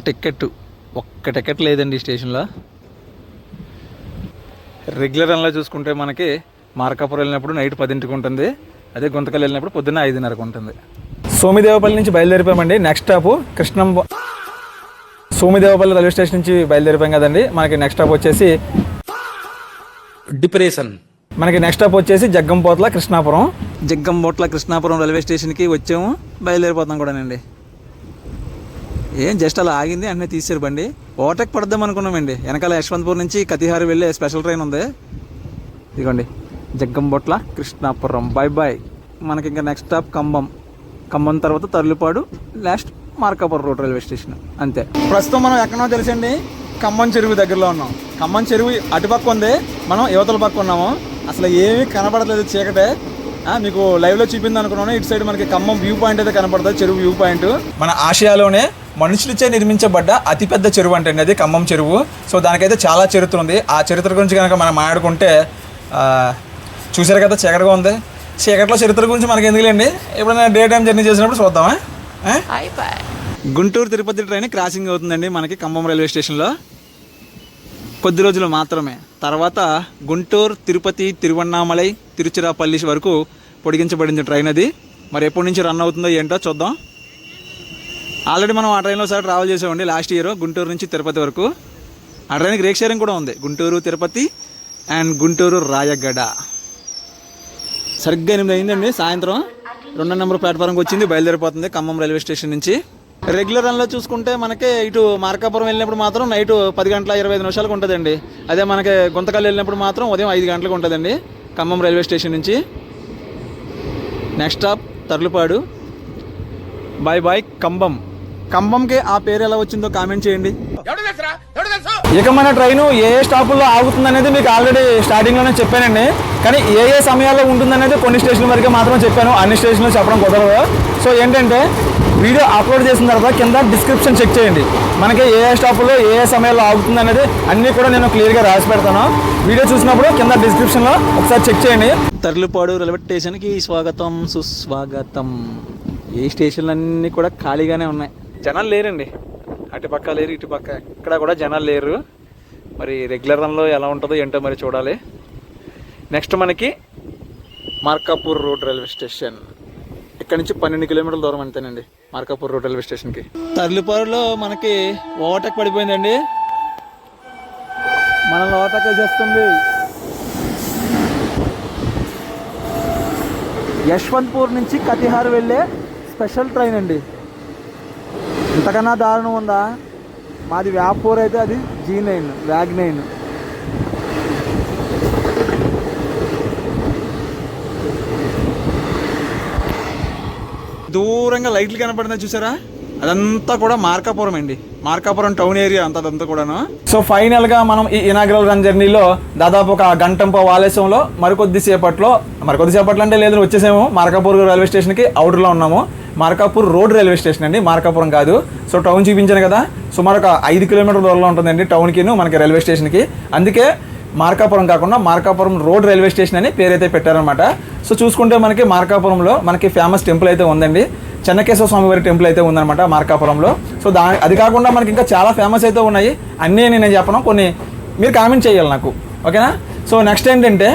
టికెట్ లేదండి ఈ స్టేషన్లో. రెగ్యులర్ రన్లో చూసుకుంటే మనకి మార్కాపురం వెళ్ళినప్పుడు నైట్ 10ంటికి ఉంటుంది, అదే గుంతకల్ వెళ్ళినప్పుడు పొద్దున్న 5:30కి ఉంటుంది. సోమిదేవపల్లి నుంచి బయలుదేరిపోయామండి. నెక్స్ట్ స్టాప్ సోమిదేవపల్లి రైల్వే స్టేషన్ నుంచి బయలుదేరిపోయాం కదండి. మనకి నెక్స్ట్ స్టాప్ వచ్చేసి డిప్రెషన్. మనకి నెక్స్ట్ స్టాప్ వచ్చేసి జగ్గంపోట్ల కృష్ణాపురం రైల్వే స్టేషన్కి వచ్చాము. బయలుదేరిపోతాం కూడానండి. ఏం జస్ట్ అలా ఆగింది, అన్నీ తీసారు బండి. ఓవర్టేక్ పడదాం అనుకున్నామండి. వెనకాల యశ్వంతపూర్ నుంచి కతిహార్ వెళ్ళే స్పెషల్ ట్రైన్ ఉంది. ఇదిగోండి జగ్గంపోట్ల కృష్ణాపురం. Bye bye. మనకి ఇంకా నెక్స్ట్ స్టాప్ ఖమ్మం తర్వాత Tarlupadu, last Markapuram road railway station, అంతే. ప్రస్తుతం మనం ఎక్కడో తెలుసండి, ఖమ్మం చెరువు దగ్గరలో ఉన్నాం. ఖమ్మం చెరువు అటుపక్క ఉంది, మనం యువతల పక్క ఉన్నాము. అసలు ఏమీ కనపడలేదు, చీకటే. మీకు లైవ్లో చూపింది అనుకున్నాను. ఇటు సైడ్ మనకి ఖమ్మం వ్యూ పాయింట్ అయితే కనపడుతుంది, చెరువు వ్యూ పాయింట్. మన ఆసియాలోనే మనుషులచే నిర్మించబడ్డ అతిపెద్ద చెరువు అంటే అది ఖమ్మం చెరువు. సో దానికైతే చాలా చరిత్ర ఉంది. ఆ చరిత్ర గురించి కనుక మనం మాట్లాడుకుంటే, చూసారు కదా చీకటిగా ఉంది. చీకట్లో చరిత్ర గురించి మనకి ఎందుకులేండి, ఎప్పుడైనా డే టైం జర్నీ చేసినప్పుడు చూద్దామా. గుంటూరు తిరుపతి ట్రైన్ క్రాసింగ్ అవుతుందండి మనకి ఖమ్మం రైల్వే స్టేషన్లో. కొద్ది రోజులు మాత్రమే. తర్వాత గుంటూరు, తిరుపతి, తిరువన్నామలై, తిరుచిరాపల్లి వరకు పొడిగించబడింది ట్రైన్. అది మరి ఎప్పటి నుంచి రన్ అవుతుందో ఏంటో చూద్దాం. ఆల్రెడీ మనం ఆ ట్రైన్లో ఒకసారి ట్రావెల్ చేసామండి లాస్ట్ ఇయర్, గుంటూరు నుంచి తిరుపతి వరకు. ఆ ట్రైన్కి రేక్ షేరింగ్ కూడా ఉంది, గుంటూరు తిరుపతి అండ్ గుంటూరు రాయగడ. సరిగ్గా 8 అయిందండి సాయంత్రం. 2వ నెంబర్ ప్లాట్ఫారంకి వచ్చింది, బయలుదేరిపోతుంది ఖమ్మం రైల్వే స్టేషన్ నుంచి. రెగ్యులర్ రన్లో చూసుకుంటే మనకి ఇటు మార్కాపురం వెళ్ళినప్పుడు మాత్రం నైట్ 10:25 ఉంటుందండి. అదే మనకి గుంతకల్ వెళ్ళినప్పుడు మాత్రం ఉదయం 5 గంటలకు ఉంటుందండి ఖమ్మం రైల్వే స్టేషన్ నుంచి. Next stop Tarlupadu. Bye bye ఖమ్మంకి ఆ పేరు ఎలా వచ్చిందో కామెంట్ చేయండి. ఇక మన ట్రైను ఏ స్టాపుల్లో ఆగుతుంది అనేది మీకు ఆల్రెడీ స్టార్టింగ్లోనే చెప్పానండి. కానీ ఏ సమయాల్లో ఉంటుందనేది కొన్ని స్టేషన్ల వరకే మాత్రం చెప్పాను, అన్ని స్టేషన్లో చెప్పడం కుదరదు. సో ఏంటంటే వీడియో అప్లోడ్ చేసిన తర్వాత కింద డిస్క్రిప్షన్ చెక్ చేయండి. మనకి ఏ స్టాపుల్లో ఏ సమయాల్లో ఆగుతుంది అనేది అన్నీ కూడా నేను క్లియర్గా రాసి పెడతాను. వీడియో చూసినప్పుడు కింద డిస్క్రిప్షన్లో ఒకసారి చెక్ చేయండి. తర్లుపాడు రైల్వే స్టేషన్కి స్వాగతం సుస్వాగతం. ఈ స్టేషన్లన్నీ కూడా ఖాళీగానే ఉన్నాయి, జనాలు లేరండి. అటుపక్క లేరు, ఇటుపక్క ఎక్కడ కూడా జనాలు లేరు. మరి రెగ్యులర్ రన్లో ఎలా ఉంటుందో ఏంటో మరి చూడాలి. నెక్స్ట్ మనకి మార్కాపూర్ రోడ్ రైల్వే స్టేషన్. ఇక్కడ నుంచి 12 కిలోమీటర్ల దూరం అంతేనండి మార్కాపూర్ రోడ్ రైల్వే స్టేషన్కి. తర్లుపాడులో మనకి ఓవర్టేక్ పడిపోయిందండి, మనల్ని ఓవర్టేక్ వేసేస్తుంది. యశ్వంతపూర్ నుంచి కతిహార్ వెళ్ళే స్పెషల్ ట్రైన్ అండి. ఇంతకన్నా దారుణం ఉందా? మాది వ్యాపూర్ అయితే అది G9 వ్యాగ్9. దూరంగా లైట్లు కనపడుతున్నాయి చూసారా, అదంతా కూడా మార్కాపురం అండి. మార్కాపురం టౌన్ ఏరియా అదంతా కూడాను. సో ఫైనల్గా మనం ఈ ఇనాగ్రల్ రన్ జర్నీలో దాదాపు ఒక గంటంపో ఆలస్యంలో మరికొద్ది సేపట్లో అంటే లేదు వచ్చేసాము మార్కాపూర్ రైల్వే స్టేషన్కి అవుటర్లో ఉన్నాము. మార్కాపూర్ రోడ్ రైల్వే స్టేషన్ అండి, మార్కాపురం కాదు. సో టౌన్ చూపించాను కదా, సుమారు ఒక 5 కిలోమీటర్ల దూరంలో ఉంటుందండి టౌన్కి మనకి రైల్వే స్టేషన్కి. అందుకే మార్కాపురం కాకుండా మార్కాపురం రోడ్ రైల్వే స్టేషన్ అని పేరైతే పెట్టారనమాట. సో చూసుకుంటే మనకి మార్కాపురంలో మనకి ఫేమస్ టెంపుల్ అయితే ఉందండి, చెన్నకేశవ స్వామివారి టెంపుల్ అయితే ఉందన్నమాట మార్కాపురంలో. సో అది కాకుండా మనకి ఇంకా చాలా ఫేమస్ అయితే ఉన్నాయి. అన్నీ నేను చెప్పను, కొన్ని మీరు కామెంట్ చేయాలి నాకు, ఓకేనా. సో నెక్స్ట్ ఏంటంటే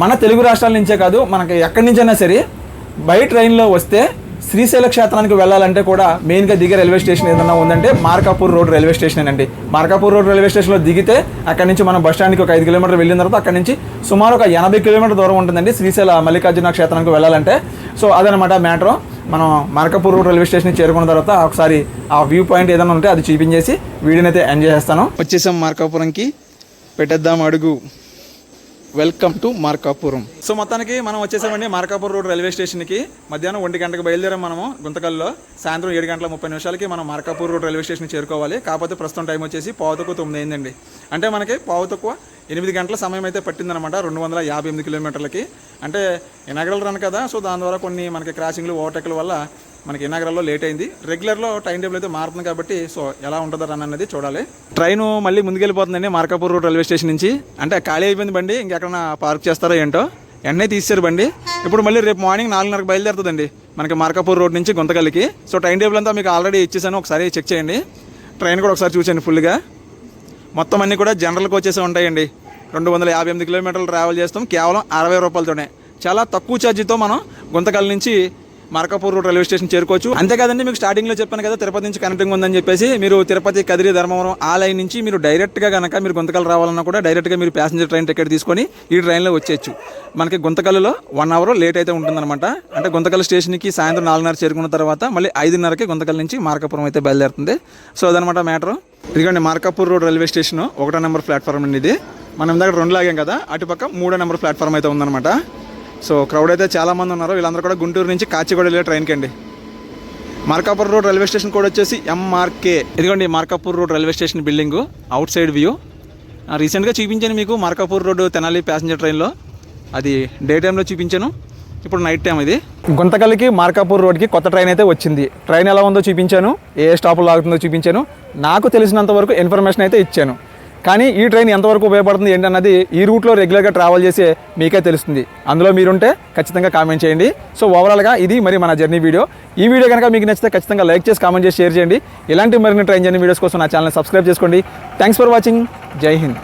మన తెలుగు రాష్ట్రాల నుంచే కాదు, మనకి ఎక్కడి నుంచైనా సరే బై ట్రైన్లో వస్తే శ్రీశైల క్షేత్రానికి వెళ్ళాలంటే కూడా మెయిన్గా దిగే రైల్వే స్టేషన్ ఏదైనా ఉందంటే మార్కాపూర్ రోడ్ రైల్వే స్టేషన్ అండి. మార్కాపూర్ రోడ్ రైల్వే స్టేషన్లో దిగితే అక్కడి నుంచి మనం బస్ స్టాండ్కి ఒక 5 కిలోమీటర్లు వెళ్ళిన తర్వాత అక్కడి నుంచి సుమారు ఒక 80 కిలోమీటర్ దూరం ఉంటుందండి శ్రీశైల మల్లికార్జున క్షేత్రానికి వెళ్ళాలంటే. సో అదనమాట మ్యాటర్. మనం మార్కాపూర్ రోడ్ రైల్వే స్టేషన్కి చేరుకున్న తర్వాత ఒకసారి ఆ వ్యూ పాయింట్ ఏదైనా ఉంటే అది చూపించేసి వీడియోని అయితే ఎంజాయ్ చేస్తాను. వచ్చేసాం మార్కాపురంకి, పెట్టేద్దాం అడుగు. Welcome to Markapuram. సో మొత్తానికి మనం వచ్చేసామండి మార్కాపురం రోడ్ రైల్వే స్టేషన్కి. మధ్యాహ్నం 1 గంటకు బయలుదేరాం మనము గుంతకల్లో. సాయంత్రం 7:30 మనం మార్కాపూర్ రోడ్ రైల్వే స్టేషన్కి చేరుకోవాలి. కాకపోతే ప్రస్తుతం టైం వచ్చేసి 9:15 అయిందండి. అంటే మనకి 8 గంటల సమయం అయితే పట్టిందనమాట 258 కిలోమీటర్లకి. అంటే ఇనాగ్రల్ రన్ కదా, సో దాని ద్వారా కొన్ని మనకి క్రాసింగ్లు ఓవర్టేక్ల వల్ల మనకి ఇనాగ్రల్లో లేట్ అయింది. రెగ్యులర్లో టైం టేబుల్ అయితే మారుతుంది కాబట్టి సో ఎలా ఉంటుందో రన్ అనేది చూడాలి. ట్రైన్ మళ్ళీ ముందుకెళ్ళిపోతుందండి మార్కాపూర్ రోడ్ రైల్వే స్టేషన్ నుంచి. అంటే ఖాళీ అయిపోయింది బండి, ఇంకెక్కడ పార్క్ చేస్తారో ఏంటో. ఎన్నే తీసారు బండి. ఇప్పుడు మళ్ళీ రేపు మార్నింగ్ 4:30కి బయలుదేరుతుందండి మనకి మార్కాపూర్ రోడ్ నుంచి గుంతకల్లికి. సో టైం టేబుల్ అంతా మీకు ఆల్రెడీ ఇచ్చేసాను, ఒకసారి చెక్ చేయండి. ట్రైన్ కూడా ఒకసారి చూసేయండి ఫుల్గా. మొత్తం అన్నీ కూడా జనరల్ కోచెస్ ఉంటాయండి. 258 కిలోమీటర్లు ట్రావెల్ చేస్తాం కేవలం 60 రూపాయలతోనే. చాలా తక్కువ ఛార్జీతో మనం గుంతకల్ నుంచి మార్కాపూర్ రోడ్ రైల్వే స్టేషన్ చేరుకోవచ్చు. అంతేకాదండి, మీకు స్టార్టింగ్లో చెప్పాను కదా తిరుపతి నుంచి కనెక్టింగ్ ఉందని చెప్పేసి. మీరు తిరుపతి, కదిరి, ధర్మవరం ఆ లైన్ నుంచి మీరు డైరెక్ట్గా కనుక మీరు గుంతకల్ రావాలన్నా కూడా డైరెక్ట్గా మీరు ప్యాసింజర్ ట్రైన్ టికెట్ తీసుకొని ఈ ట్రైన్లో వచ్చేయచ్చు. మనకి గుంతకల్లో 1 అవర్ లేట్ అయితే ఉంటుందన్నమాట. అంటే గుంతకల్ స్టేషన్కి సాయంత్రం 4:30 చేరుకున్న తర్వాత మళ్ళీ 5:30కి గుంతకల్ నుంచి మార్కాపురం అయితే బయలుదేరుతుంది. సో అదనమాట మ్యాటర్. ఇదిగోండి మార్కాపూర్ రోడ్ రైల్వే స్టేషన్ 1వ నెంబర్ ప్లాట్ఫామ్ అండి ఇది. మనం ఇందాక 2 లాగాం కదా, అటుపక్క 3వ నెంబర్ ప్లాట్ఫామ్ అయితే ఉందన్నమాట. సో క్రౌడ్ అయితే చాలామంది ఉన్నారు. వీళ్ళందరూ కూడా గుంటూరు నుంచి కాచిగూడ వెళ్ళే ట్రైన్కి అండి. Markapur road railway station code వచ్చేసి MRK. ఇదిగోండి Markapur road railway station building out side view. రీసెంట్గా చూపించాను మీకు మార్కాపూర్ రోడ్ తెనాలి ప్యాసింజర్ ట్రైన్లో, అది డే టైంలో చూపించాను. ఇప్పుడు నైట్ టైం ఇది. గుంతకల్లికి మార్కాపూర్ రోడ్కి కొత్త ట్రైన్ అయితే వచ్చింది. ట్రైన్ ఎలా ఉందో చూపించాను, ఏ స్టాప్లో ఆగుతుందో చూపించాను. నాకు తెలిసినంత వరకు ఇన్ఫర్మేషన్ అయితే ఇచ్చాను. కానీ ఈ ట్రైన్ ఎంతవరకు ఉపయోగపడుతుంది ఏంటన్నది ఈ రూట్లో రెగ్యులర్గా ట్రావెల్ చేసే మీకే తెలుస్తుంది. అందులో మీరుంటే ఖచ్చితంగా కామెంట్ చేయండి. సో ఓవరాల్గా ఇది మరి మన జర్నీ వీడియో. ఈ వీడియో కనుక మీకు నచ్చితే ఖచ్చితంగా లైక్ చేసి కామెంట్ చేసి షేర్ చేయండి. ఇలాంటి మరిన్ని ట్రైన్ జర్నీ వీడియోస్ కోసం నా ఛానల్ సబ్స్క్రైబ్ చేసుకోండి. Thanks for watching. జై హింద్.